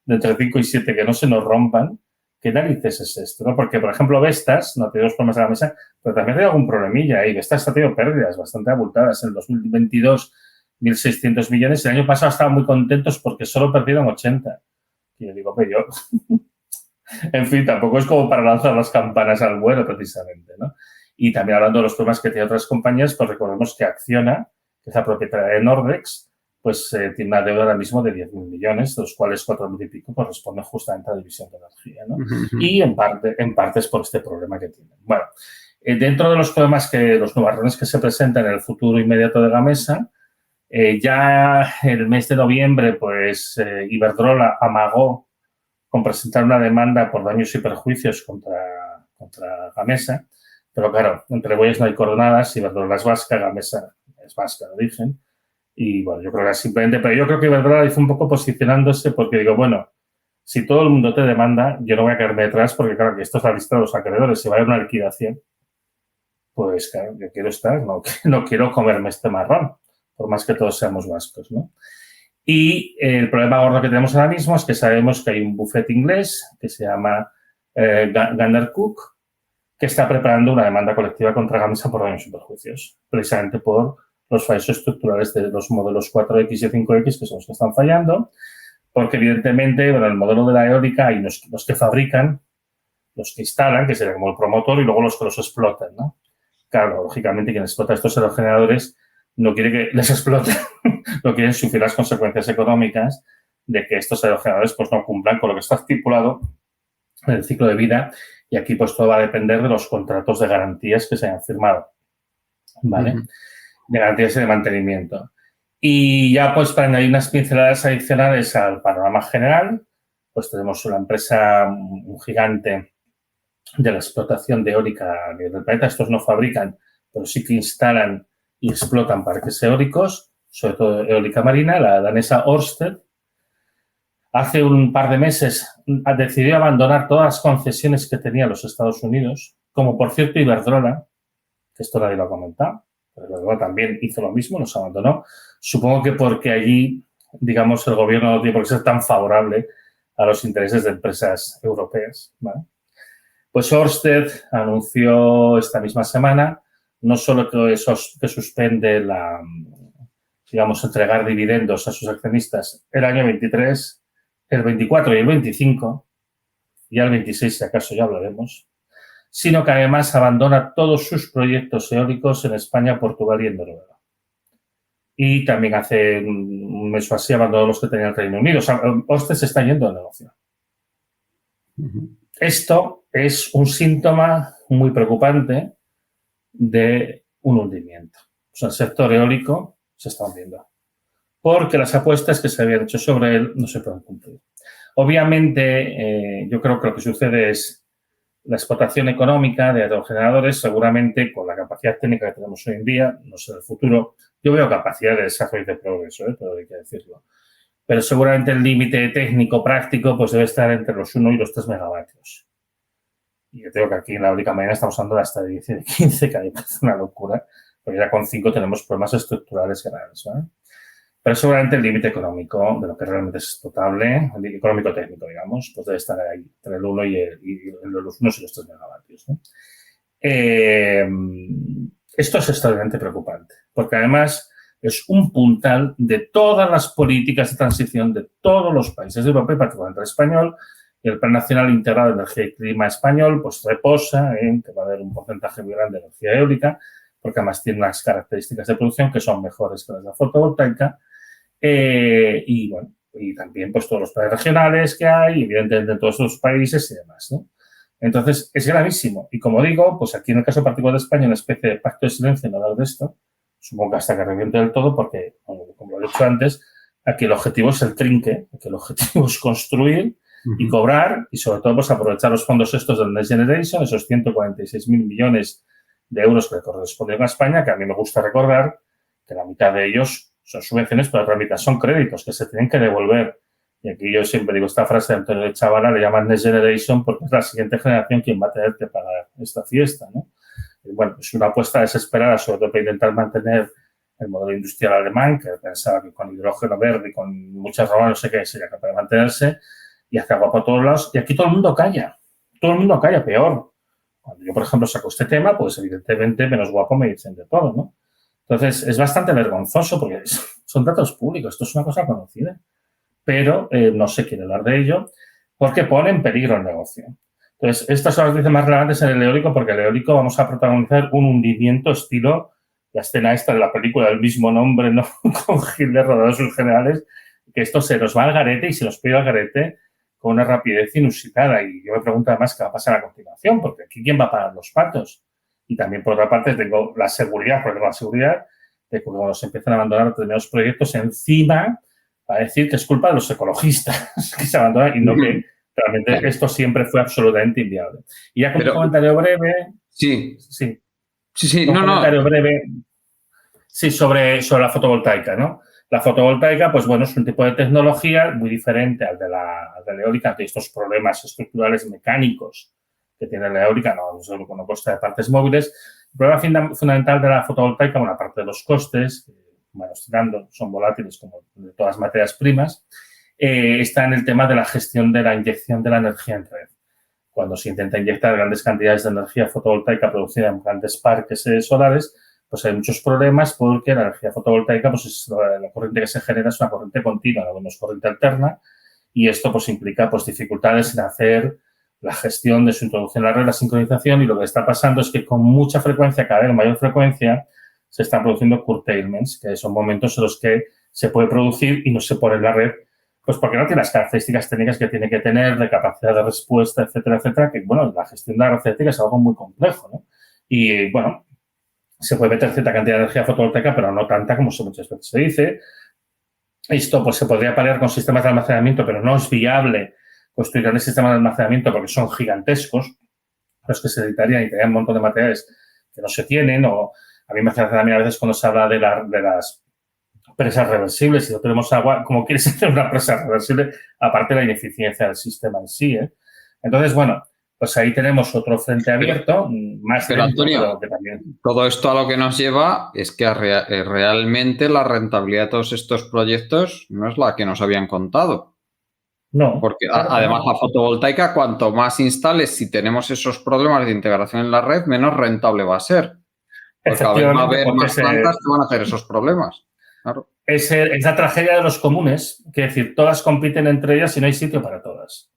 de entre 5 y 7 que no se nos rompan, ¿qué narices es esto? ¿No? Porque, por ejemplo, Vestas no tiene los problemas de la mesa, pero también tiene algún problemilla ahí. Vestas ha tenido pérdidas bastante abultadas. En el 2022, 1.600 millones. El año pasado estaban muy contentos porque solo perdieron 80. Y yo digo, pero yo... en fin, tampoco es como para lanzar las campanas al vuelo, precisamente, ¿no? Y también hablando de los problemas que tienen otras compañías, pues recordemos que Acciona, que es la propietaria de Nordex, pues tiene una deuda ahora mismo de 10.000 millones, de los cuales 4.000 y pico corresponden justamente a la división de energía, ¿no? Y en parte es por este problema que tienen. Bueno, dentro de los problemas los nubarrones que se presentan en el futuro inmediato de Gamesa, ya el mes de noviembre, pues Iberdrola amagó con presentar una demanda por daños y perjuicios contra Gamesa, pero claro, entre bueyes no hay coronadas, Iberdrola es vasca, Gamesa es vasca de origen. Y bueno, yo creo que era simplemente, pero yo creo que Iberdrola hizo un poco posicionándose porque digo, bueno, si todo el mundo te demanda, yo no voy a caerme detrás porque claro, que esto es la lista de los acreedores, si va a haber una liquidación, pues claro, yo quiero estar, no quiero comerme este marrón, por más que todos seamos vascos, ¿no? Y el problema gordo que tenemos ahora mismo es que sabemos que hay un bufete inglés que se llama Gunnar Cook, que está preparando una demanda colectiva contra Gamesa por daños y perjuicios, precisamente por los fallos estructurales de los modelos 4X y 5X, que son los que están fallando, porque evidentemente, bueno, el modelo de la eólica hay los que fabrican, los que instalan, que sería como el promotor, y luego los que los explotan, ¿no? Claro, lógicamente, quien explota estos aerogeneradores no quiere que les exploten, no quieren sufrir las consecuencias económicas de que estos aerogeneradores pues no cumplan con lo que está estipulado en el ciclo de vida, y aquí pues todo va a depender de los contratos de garantías que se hayan firmado, ¿vale? De garantías y de mantenimiento. Y ya pues para añadir unas pinceladas adicionales al panorama general, pues tenemos una empresa, un gigante de la explotación de eólica a nivel del planeta. Estos no fabrican, pero sí que instalan y explotan parques eólicos, sobre todo eólica marina, la danesa Ørsted. Hace un par de meses decidió abandonar todas las concesiones que tenía los Estados Unidos, como por cierto Iberdrola, que esto nadie lo ha comentado, pero Iberdrola también hizo lo mismo, los abandonó. Supongo que porque allí, digamos, el gobierno no tiene por qué ser tan favorable a los intereses de empresas europeas, ¿vale? Pues Ørsted anunció esta misma semana no solo que suspende la, digamos, entregar dividendos a sus accionistas el año 23, el 24 y el 25, y al 26 si acaso ya hablaremos, sino que además abandona todos sus proyectos eólicos en España, Portugal y en Noruega. Y también hace un mes o así abandonó los que tenía el Reino Unido. O sea, Ørsted se está yendo del negocio. Esto es un síntoma muy preocupante de un hundimiento. O sea, el sector eólico se está hundiendo porque las apuestas que se habían hecho sobre él no se pueden cumplir. Obviamente, yo creo que lo que sucede es la explotación económica de aerogeneradores, seguramente con la capacidad técnica que tenemos hoy en día, no sé, en el futuro, yo veo capacidad de desarrollo y de progreso, todo hay que decirlo. Pero seguramente el límite técnico práctico pues debe estar entre los 1 y los 3 megavatios. Y yo creo que aquí en la eólica marina estamos hablando de hasta de 10 y de 15, que a mí me parece una locura, porque ya con 5 tenemos problemas estructurales graves, ¿vale? Pero seguramente el límite económico de lo que realmente es explotable, el económico-técnico, digamos, pues debe estar ahí, entre el 1 y los 1 y los 3 megavatios, ¿no? Esto es extremadamente preocupante, porque además es un puntal de todas las políticas de transición de todos los países de Europa y particularmente el español. Y el Plan Nacional Integrado de Energía y Clima español pues reposa en que va a haber un porcentaje muy grande de energía eólica, porque además tiene unas características de producción que son mejores que las de la fotovoltaica. Y bueno, y también pues todos los planes regionales que hay, evidentemente en todos los países y demás, ¿no? Entonces, es gravísimo. Y como digo, pues aquí en el caso particular de España, una especie de pacto de silencio en hablar de esto, supongo que hasta que reviente del todo, porque, como lo he dicho antes, aquí el objetivo es el trinque, aquí el objetivo es construir y cobrar, y sobre todo pues aprovechar los fondos estos del Next Generation, esos 146.000 millones de euros que le corresponden a España, que a mí me gusta recordar que la mitad de ellos son subvenciones, pero la otra mitad son créditos que se tienen que devolver. Y aquí yo siempre digo esta frase de Antonio de Chavala, le llaman Next Generation porque es la siguiente generación quien va a tener que pagar esta fiesta, ¿no? Y bueno, es una apuesta desesperada, sobre todo para intentar mantener el modelo industrial alemán, que pensaba que con hidrógeno verde y con muchas romas, no sé qué, sería capaz de mantenerse, y hace agua por todos lados. Y aquí todo el mundo calla. Todo el mundo calla, peor. Cuando yo, por ejemplo, saco este tema, pues evidentemente menos guapo me dicen de todo, ¿no? Entonces, es bastante vergonzoso porque son datos públicos, esto es una cosa conocida, pero no se quiere hablar de ello porque pone en peligro el negocio. Entonces, estas son las noticias más relevantes en el eólico porque el eólico vamos a protagonizar un hundimiento estilo la escena esta de la película del mismo nombre, ¿no? Con Hitler rodeado de sus generales, que esto se nos va al garete y se nos pide al garete con una rapidez inusitada. Y yo me pregunto además qué va a pasar a continuación, porque aquí ¿quién va a pagar los patos? Y también, por otra parte, tengo la seguridad, de que cuando se empiezan a abandonar determinados proyectos, encima va a decir que es culpa de los ecologistas que se abandonan y no que realmente esto siempre fue absolutamente inviable. Y ya como comentario breve... Sí. Comentario breve. Sí, sobre la fotovoltaica, ¿no? La fotovoltaica, pues bueno, es un tipo de tecnología muy diferente al de la eólica, de estos problemas estructurales mecánicos que tiene la eólica, no solo con coste de partes móviles. El problema fundamental de la fotovoltaica, bueno, aparte de los costes, van oscilando, son volátiles como de todas las materias primas, está en el tema de la gestión de la inyección de la energía en red. Cuando se intenta inyectar grandes cantidades de energía fotovoltaica producida en grandes parques solares, pues hay muchos problemas porque la energía fotovoltaica, pues es la corriente que se genera es una corriente continua, no es corriente alterna, y esto pues implica pues dificultades en hacer la gestión de su introducción en la red, la sincronización, y lo que está pasando es que con mucha frecuencia, cada vez mayor frecuencia, se están produciendo curtailments, que son momentos en los que se puede producir y no se pone en la red Pues porque no tiene las características técnicas que tiene que tener, de capacidad de respuesta, etcétera, etcétera, que, bueno, la gestión de la red eléctrica es algo muy complejo, ¿no? Y, bueno, se puede meter cierta cantidad de energía fotovoltaica, pero no tanta como muchas veces se dice. Esto, pues, se podría paliar con sistemas de almacenamiento, pero no es viable construir grandes sistemas de almacenamiento porque son gigantescos, los que se necesitarían y tenían un montón de materiales que no se tienen, o a mí me hace también a veces cuando se habla de las presas reversibles, si no tenemos agua, ¿cómo quieres hacer una presa reversible? Aparte de la ineficiencia del sistema en sí, ¿eh? Entonces, bueno, pues ahí tenemos otro frente abierto, más pero Antonio, que también. Todo esto a lo que nos lleva es que realmente la rentabilidad de todos estos proyectos no es la que nos habían contado. No. Porque además la fotovoltaica, cuanto más instales, si tenemos esos problemas de integración en la red, menos rentable va a ser. Porque cada vez va a haber más plantas que van a hacer esos problemas. Claro. Es la tragedia de los comunes, que es decir, todas compiten entre ellas y no hay sitio para todas.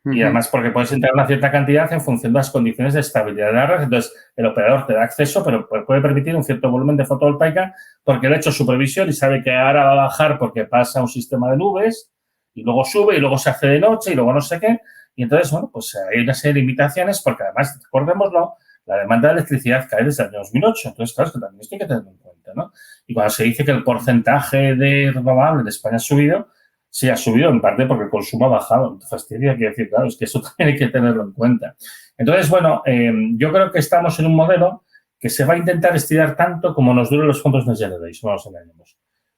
Y además porque puedes integrar una cierta cantidad en función de las condiciones de estabilidad de la red. Entonces, el operador te da acceso, pero puede permitir un cierto volumen de fotovoltaica porque él ha hecho su previsión y sabe que ahora va a bajar porque pasa un sistema de nubes y luego sube y luego se hace de noche y luego no sé qué. Y entonces, bueno, pues hay una serie de limitaciones porque además, recordémoslo, la demanda de electricidad cae desde el año 2008. Entonces, claro, que también esto hay que tenerlo en cuenta, ¿no? Y cuando se dice que el porcentaje de renovable de España ha subido, sí ha subido en parte porque el consumo ha bajado. Te fastidia, quiero decir, claro, es que eso también hay que tenerlo en cuenta. Entonces, bueno, yo creo que estamos en un modelo que se va a intentar estirar tanto como nos duren los fondos Next Generation, no nos engañemos,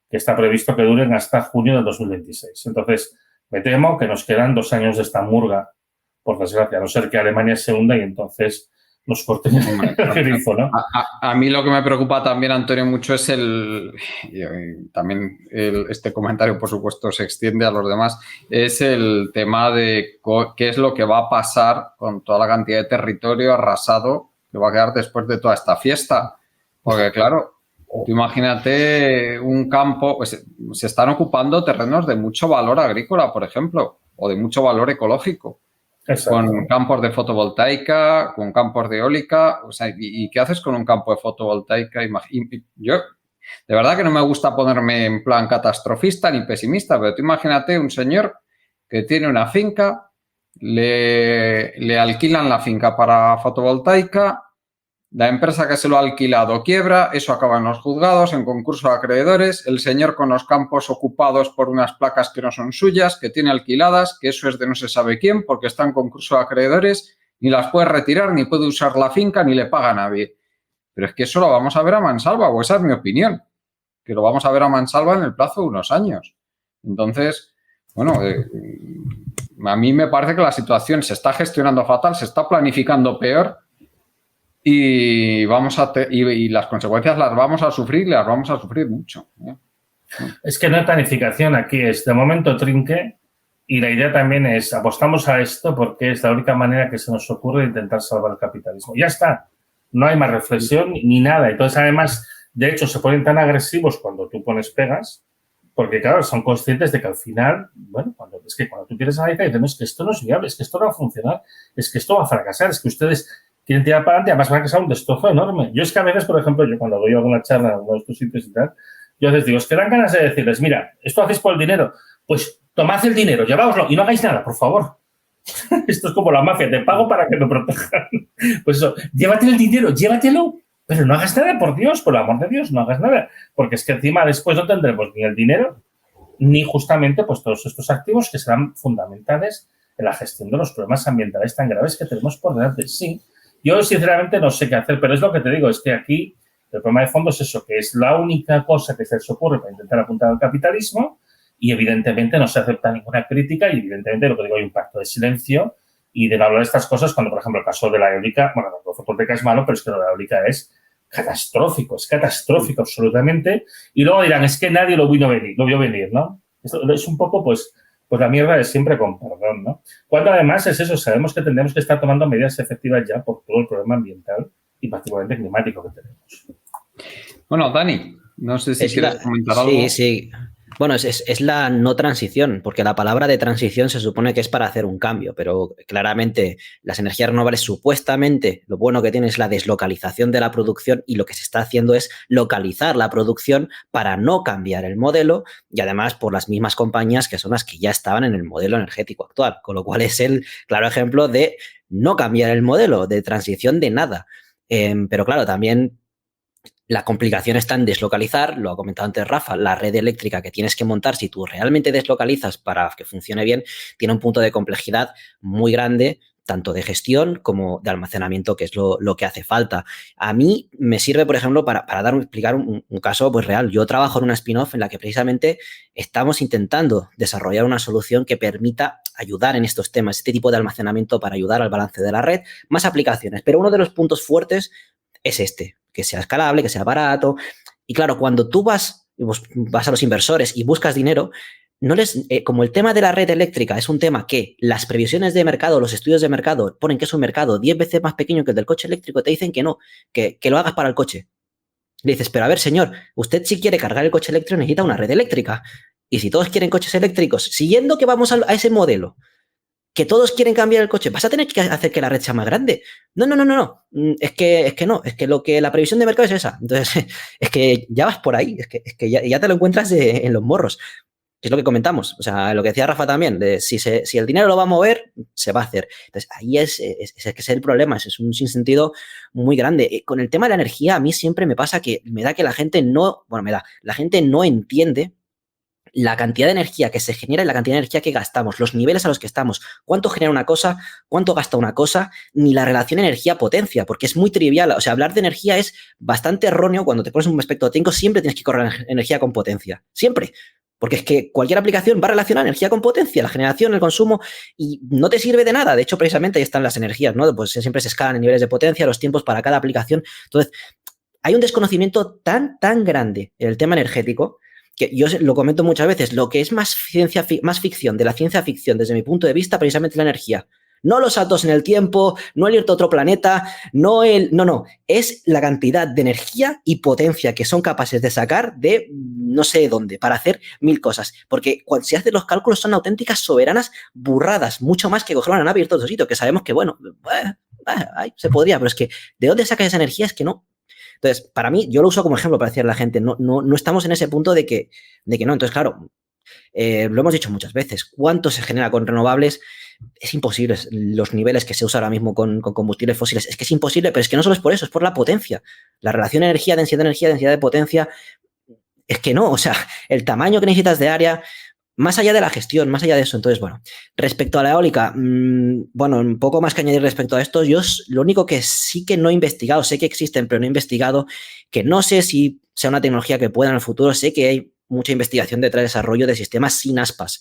que está previsto que duren hasta junio del 2026. Entonces, me temo que nos quedan 2 años de esta murga, por desgracia, a no ser que Alemania se hunda y entonces nos corten el grifo, ¿no? A mí lo que me preocupa también, Antonio, mucho es este comentario, por supuesto, se extiende a los demás, es el tema de qué es lo que va a pasar con toda la cantidad de territorio arrasado que va a quedar después de toda esta fiesta. Porque, claro, tú imagínate un campo, pues, se están ocupando terrenos de mucho valor agrícola, por ejemplo, o de mucho valor ecológico. Exacto. Con campos de fotovoltaica, con campos de eólica. O sea, ¿y qué haces con un campo de fotovoltaica? Yo, de verdad que no me gusta ponerme en plan catastrofista ni pesimista, pero tú imagínate un señor que tiene una finca, le alquilan la finca para fotovoltaica, la empresa que se lo ha alquilado quiebra, eso acaba en los juzgados, en concurso de acreedores, el señor con los campos ocupados por unas placas que no son suyas, que tiene alquiladas, que eso es de no se sabe quién, porque está en concurso de acreedores, ni las puede retirar, ni puede usar la finca, ni le paga a nadie. Pero es que eso lo vamos a ver a mansalva, o esa es mi opinión, que lo vamos a ver a mansalva en el plazo de unos años. Entonces, bueno, a mí me parece que la situación se está gestionando fatal, se está planificando peor, y las consecuencias las vamos a sufrir y las vamos a sufrir mucho. Es que no hay planificación aquí, es de momento trinque y la idea también es apostamos a esto porque es la única manera que se nos ocurre intentar salvar el capitalismo. Ya está, no hay más reflexión ni nada. Entonces, además, de hecho, se ponen tan agresivos cuando tú pones pegas porque, claro, son conscientes de que al final, bueno, cuando tú quieres analizar y dices, no, es que esto no es viable, es que esto no va a funcionar, es que esto va a fracasar, es que ustedes quieren tirar para adelante, además van a causar un destrozo enorme. Yo es que a veces, por ejemplo, yo cuando doy alguna charla en alguno de estos sitios y tal, yo a veces digo, es que dan ganas de decirles, mira, esto hacéis por el dinero, pues tomad el dinero, lleváoslo y no hagáis nada, por favor. Esto es como la mafia, te pago para que me protejan. Pues eso, llévate el dinero, llévatelo, pero no hagas nada, por Dios, por el amor de Dios, no hagas nada. Porque es que encima después no tendremos ni el dinero, ni justamente pues todos estos activos que serán fundamentales en la gestión de los problemas ambientales tan graves que tenemos por delante. Sí. Yo, sinceramente, no sé qué hacer, pero es lo que te digo, es que aquí el problema de fondo es eso, que es la única cosa que se les ocurre para intentar apuntar al capitalismo y, evidentemente, no se acepta ninguna crítica y, evidentemente, lo que digo, hay un pacto de silencio y de no hablar de estas cosas cuando, por ejemplo, el caso de la eólica, bueno, la fotovoltaica es malo, pero es que lo de la eólica es catastrófico absolutamente. Y luego dirán, es que nadie lo vio venir, ¿no? Esto es un poco, pues la mierda de siempre con perdón, ¿no? Cuando además es eso, sabemos que tendremos que estar tomando medidas efectivas ya por todo el problema ambiental y particularmente climático que tenemos. Bueno, Dani, no sé si quieres comentar algo. Sí. Bueno, es la no transición, porque la palabra de transición se supone que es para hacer un cambio, pero claramente las energías renovables supuestamente lo bueno que tienen es la deslocalización de la producción y lo que se está haciendo es localizar la producción para no cambiar el modelo y además por las mismas compañías que son las que ya estaban en el modelo energético actual, con lo cual es el claro ejemplo de no cambiar el modelo, de transición de nada. Pero claro, también la complicación está en deslocalizar, lo ha comentado antes Rafa, la red eléctrica que tienes que montar, si tú realmente deslocalizas para que funcione bien, tiene un punto de complejidad muy grande, tanto de gestión como de almacenamiento, que es lo que hace falta. A mí me sirve, por ejemplo, para explicar un caso pues, real. Yo trabajo en una spin-off en la que precisamente estamos intentando desarrollar una solución que permita ayudar en estos temas, este tipo de almacenamiento para ayudar al balance de la red, más aplicaciones. Pero uno de los puntos fuertes es este, que sea escalable, que sea barato. Y claro, cuando tú vas a los inversores y buscas dinero, no les, como el tema de la red eléctrica es un tema que las previsiones de mercado, los estudios de mercado ponen que es un mercado 10 veces más pequeño que el del coche eléctrico, te dicen que no, que lo hagas para el coche. Le dices, pero a ver, señor, usted si quiere cargar el coche eléctrico necesita una red eléctrica. Y si todos quieren coches eléctricos, siguiendo que vamos a ese modelo, que todos quieren cambiar el coche, vas a tener que hacer que la red sea más grande. No. Es que no, es que la previsión de mercado es esa. Entonces, es que ya vas por ahí, es que ya te lo encuentras en los morros. Que es lo que comentamos, o sea, lo que decía Rafa también, de si el dinero lo va a mover, se va a hacer. Entonces, ahí es el problema, es un sinsentido muy grande. Con el tema de la energía, a mí siempre me pasa que la gente no entiende la cantidad de energía que se genera y la cantidad de energía que gastamos, los niveles a los que estamos, cuánto genera una cosa, cuánto gasta una cosa, ni la relación energía-potencia, porque es muy trivial. O sea, hablar de energía es bastante erróneo cuando te pones un aspecto técnico, siempre tienes que correr energía con potencia, siempre. Porque es que cualquier aplicación va a relacionar energía con potencia, la generación, el consumo, y no te sirve de nada. De hecho, precisamente ahí están las energías, ¿no? Pues siempre se escalan en niveles de potencia, los tiempos para cada aplicación. Entonces, hay un desconocimiento tan grande en el tema energético que yo lo comento muchas veces, lo que es más ficción de la ciencia ficción desde mi punto de vista, precisamente la energía. No los saltos en el tiempo, no el irte a otro planeta, no, es la cantidad de energía y potencia que son capaces de sacar de no sé dónde, para hacer 1000 cosas. Porque cuando se hacen los cálculos son auténticas soberanas burradas, mucho más que coger una nave y ir a otro sitio, que sabemos que, bueno, se podría, pero es que ¿de dónde sacas esa energía? Es que no. Entonces, para mí, yo lo uso como ejemplo para decirle a la gente, no estamos en ese punto de que no. Entonces, claro, lo hemos dicho muchas veces, ¿cuánto se genera con renovables? Es imposible, los niveles que se usa ahora mismo con combustibles fósiles, es que es imposible, pero es que no solo es por eso, es por la potencia. La relación energía, densidad de potencia, es que no, o sea, el tamaño que necesitas de área, más allá de la gestión, más allá de eso. Entonces, bueno, respecto a la eólica, bueno, un poco más que añadir respecto a esto, yo lo único que sí que no he investigado, sé que existen, pero no he investigado, que no sé si sea una tecnología que pueda en el futuro, sé que hay mucha investigación detrás de desarrollo de sistemas sin aspas.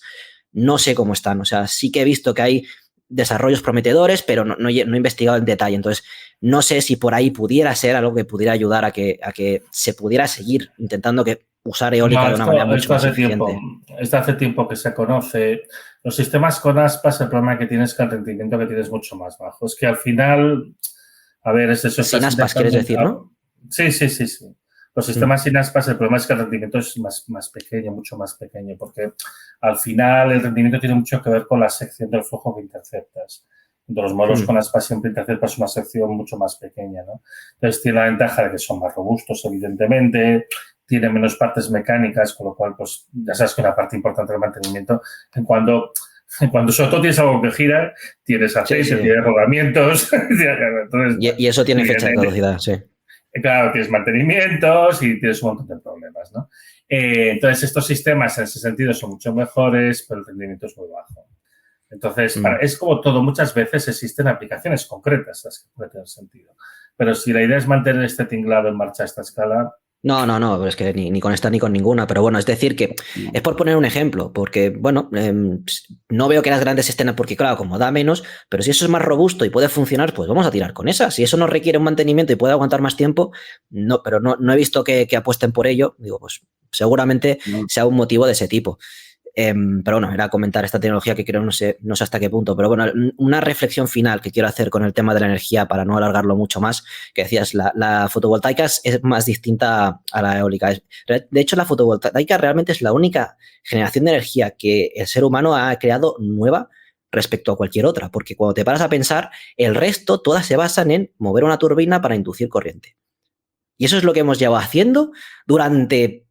No sé cómo están, o sea, sí que he visto que hay desarrollos prometedores, pero no he investigado en detalle. Entonces, no sé si por ahí pudiera ser algo que pudiera ayudar a que se pudiera seguir intentando usar eólica de una manera mucho más eficiente. Esto hace tiempo que se conoce. Los sistemas con aspas, el problema que tienes es que el rendimiento que tienes es mucho más bajo. Es que al final, a ver, es eso. Sin aspas, quieres decir, ¿no? Sí. Los sistemas sin aspas, el problema es que el rendimiento es más pequeño, mucho más pequeño, porque al final el rendimiento tiene mucho que ver con la sección del flujo que interceptas. Los modelos con aspas siempre interceptas una sección mucho más pequeña, ¿no? Entonces tiene la ventaja de que son más robustos, evidentemente, tiene menos partes mecánicas, con lo cual, pues, ya sabes que una parte importante del mantenimiento, en cuando sobre todo tienes algo que gira, tienes aceite, tienes rodamientos. Entonces, y eso tiene fecha de caducidad, sí. Claro, tienes mantenimientos y tienes un montón de problemas, ¿no? Entonces, estos sistemas en ese sentido son mucho mejores, pero el rendimiento es muy bajo. Entonces, es como todo, muchas veces existen aplicaciones concretas las que pueden tener sentido. Pero si la idea es mantener este tinglado en marcha a esta escala... No, pero es que ni con esta ni con ninguna, pero bueno, es decir que es por poner un ejemplo, porque bueno, no veo que las grandes estén, porque claro, como da menos, pero si eso es más robusto y puede funcionar, pues vamos a tirar con esa. Si eso no requiere un mantenimiento y puede aguantar más tiempo, no, pero no he visto que apuesten por ello, digo, pues seguramente sea un motivo de ese tipo. Pero bueno, era comentar esta tecnología que creo no sé hasta qué punto. Pero bueno, una reflexión final que quiero hacer con el tema de la energía para no alargarlo mucho más, que decías, la fotovoltaica es más distinta a la eólica. De hecho, la fotovoltaica realmente es la única generación de energía que el ser humano ha creado nueva respecto a cualquier otra, porque cuando te paras a pensar, el resto todas se basan en mover una turbina para inducir corriente. Y eso es lo que hemos llevado haciendo durante...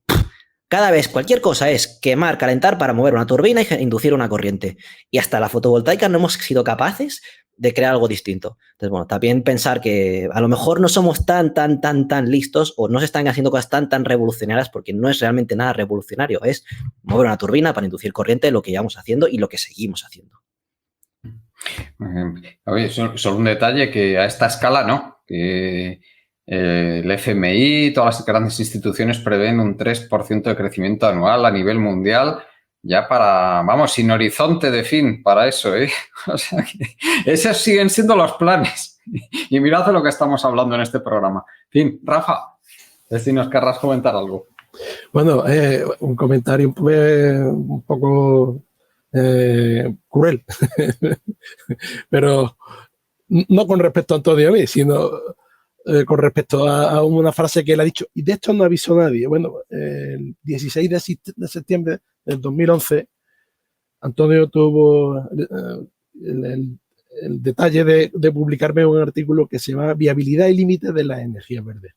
Cada vez cualquier cosa es quemar, calentar para mover una turbina y inducir una corriente. Y hasta la fotovoltaica no hemos sido capaces de crear algo distinto. Entonces, bueno, también pensar que a lo mejor no somos tan listos o no se están haciendo cosas tan revolucionarias porque no es realmente nada revolucionario. Es mover una turbina para inducir corriente, lo que llevamos haciendo y lo que seguimos haciendo. Oye, solo un detalle que a esta escala, ¿no? Que el FMI, todas las grandes instituciones prevén un 3% de crecimiento anual a nivel mundial, ya para, vamos, sin horizonte de fin para eso, ¿eh? O sea, que esos siguen siendo los planes. Y mirad de lo que estamos hablando en este programa. En fin, Rafa, si nos querrás comentar algo. Bueno, un comentario un poco cruel, pero no con respecto a Antonio a mí, sino con respecto a una frase que él ha dicho, y de esto no avisó nadie. Bueno, el 16 de septiembre del 2011, Antonio tuvo el detalle de publicarme un artículo que se llama Viabilidad y límites de las energías verdes.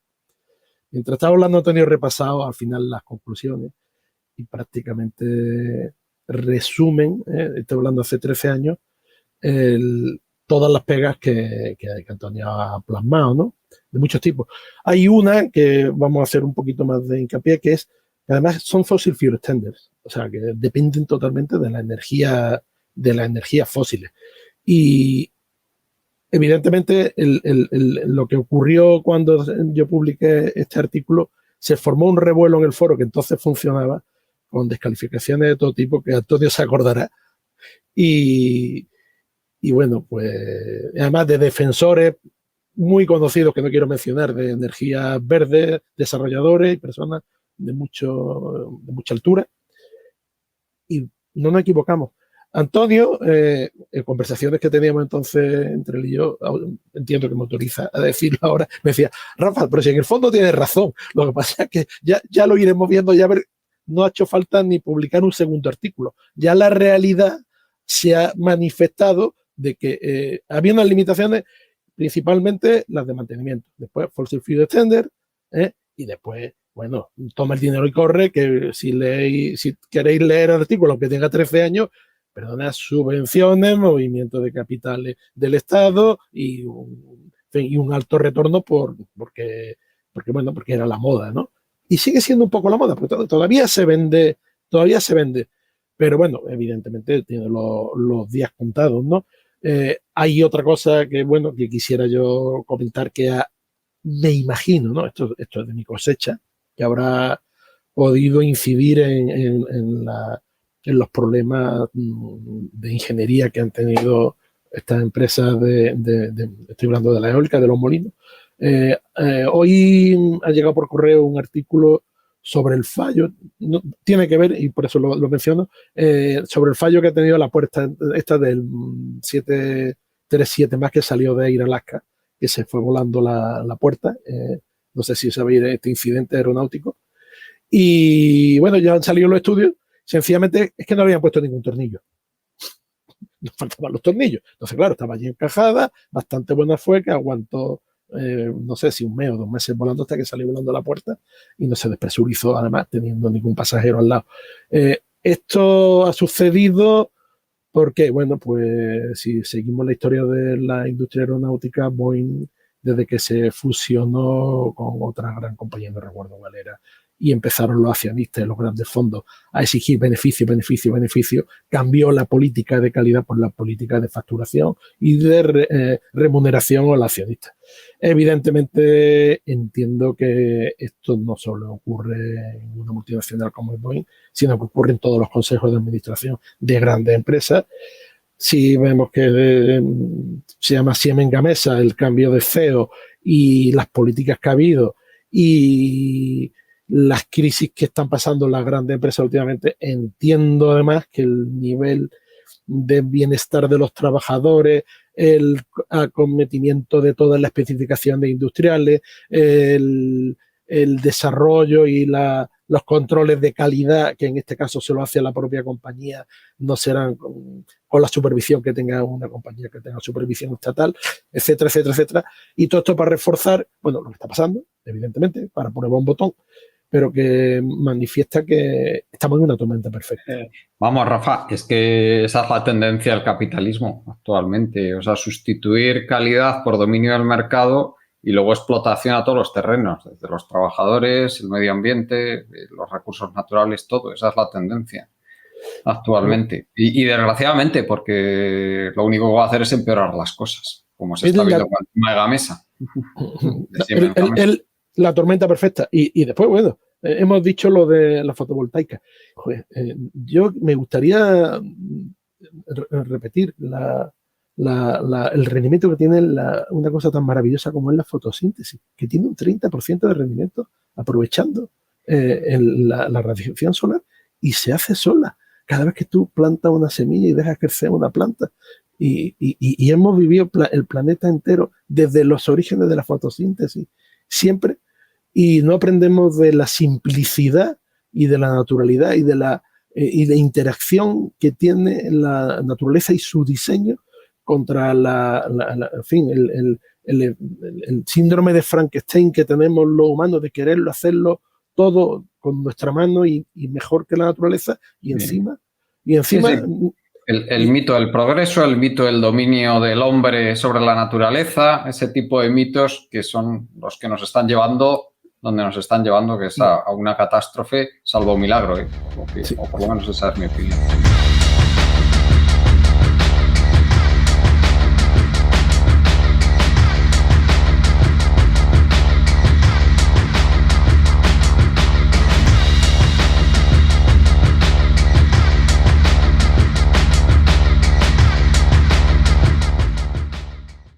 Mientras estaba hablando, Antonio repasado al final las conclusiones y prácticamente resumen, estoy hablando hace 13 años, todas las pegas que Antonio ha plasmado, ¿no? De muchos tipos. Hay una que vamos a hacer un poquito más de hincapié, que es, además son fossil fuel standards, o sea, que dependen totalmente de la energía fósiles. Y evidentemente lo que ocurrió cuando yo publiqué este artículo, se formó un revuelo en el foro que entonces funcionaba, con descalificaciones de todo tipo, que Antonio se acordará. Y bueno, pues además de defensores muy conocidos, que no quiero mencionar, de energías verdes, desarrolladores y personas de mucha altura. Y no nos equivocamos. Antonio, en conversaciones que teníamos entonces entre él y yo, entiendo que me autoriza a decirlo ahora, me decía, Rafa, pero si en el fondo tienes razón, lo que pasa es que ya lo iremos viendo, ya ver, no ha hecho falta ni publicar un segundo artículo. Ya la realidad se ha manifestado de que había unas limitaciones, principalmente las de mantenimiento. Después, fossil fuel standard, y después, bueno, toma el dinero y corre, que si queréis leer el artículo, aunque tenga 13 años, perdona, subvenciones, movimiento de capitales del Estado y un alto retorno porque era la moda, ¿no? Y sigue siendo un poco la moda, porque todavía se vende, pero bueno, evidentemente tiene los días contados, ¿no? Hay otra cosa que quisiera yo comentar, que me imagino, ¿no? Esto es de mi cosecha, que habrá podido incidir en los problemas de ingeniería que han tenido estas empresas estoy hablando de la eólica, de los molinos. Hoy ha llegado por correo un artículo sobre el fallo, no, tiene que ver, y por eso lo menciono, sobre el fallo que ha tenido la puerta esta del 737 más que salió de Air Alaska, que se fue volando la puerta. No sé si sabéis de este incidente aeronáutico. Y bueno, ya han salido los estudios. Sencillamente es que no habían puesto ningún tornillo. Nos faltaban los tornillos. Entonces, claro, estaba allí encajada, bastante buena fue, que aguantó, no sé si un mes o 2 meses volando hasta que salió volando la puerta y no se despresurizó, además, teniendo ningún pasajero al lado. Esto ha sucedido porque, bueno, pues si seguimos la historia de la industria aeronáutica, Boeing, desde que se fusionó con otra gran compañía, no recuerdo cuál era, y empezaron los accionistas y los grandes fondos a exigir beneficio, cambió la política de calidad por la política de facturación y de remuneración a los accionistas. Evidentemente entiendo que esto no solo ocurre en una multinacional como es Boeing, sino que ocurre en todos los consejos de administración de grandes empresas. Si vemos que se llama Siemens Gamesa, el cambio de CEO y las políticas que ha habido y las crisis que están pasando las grandes empresas últimamente. Entiendo además que el nivel de bienestar de los trabajadores, el acometimiento de todas las especificaciones industriales, el desarrollo y los controles de calidad, que en este caso se lo hace la propia compañía, no serán con la supervisión que tenga una compañía que tenga supervisión estatal, etcétera, etcétera, etcétera. Y todo esto para reforzar, bueno, lo que está pasando, evidentemente, para poner un botón, pero que manifiesta que estamos en una tormenta perfecta. Vamos, Rafa, es que esa es la tendencia del capitalismo actualmente. O sea, sustituir calidad por dominio del mercado y luego explotación a todos los terrenos, desde los trabajadores, el medio ambiente, los recursos naturales, todo. Esa es la tendencia actualmente. Y desgraciadamente, porque lo único que va a hacer es empeorar las cosas, como se está viendo con Mega Mesa. La tormenta perfecta. Y después, bueno, hemos dicho lo de la fotovoltaica. Joder, yo me gustaría repetir el rendimiento que tiene una cosa tan maravillosa como es la fotosíntesis, que tiene un 30% de rendimiento aprovechando la radiación solar y se hace sola. Cada vez que tú plantas una semilla y dejas crecer una planta. Y hemos vivido el planeta entero desde los orígenes de la fotosíntesis, siempre, y no aprendemos de la simplicidad y de la naturalidad y de la interacción que tiene la naturaleza y su diseño contra en fin, el síndrome de Frankenstein que tenemos los humanos de quererlo hacerlo todo con nuestra mano y mejor que la naturaleza, y encima sí. El mito del progreso, el mito del dominio del hombre sobre la naturaleza, ese tipo de mitos que son los que nos están llevando donde nos están llevando, que es a una catástrofe, salvo milagro, o por lo menos esa es mi opinión.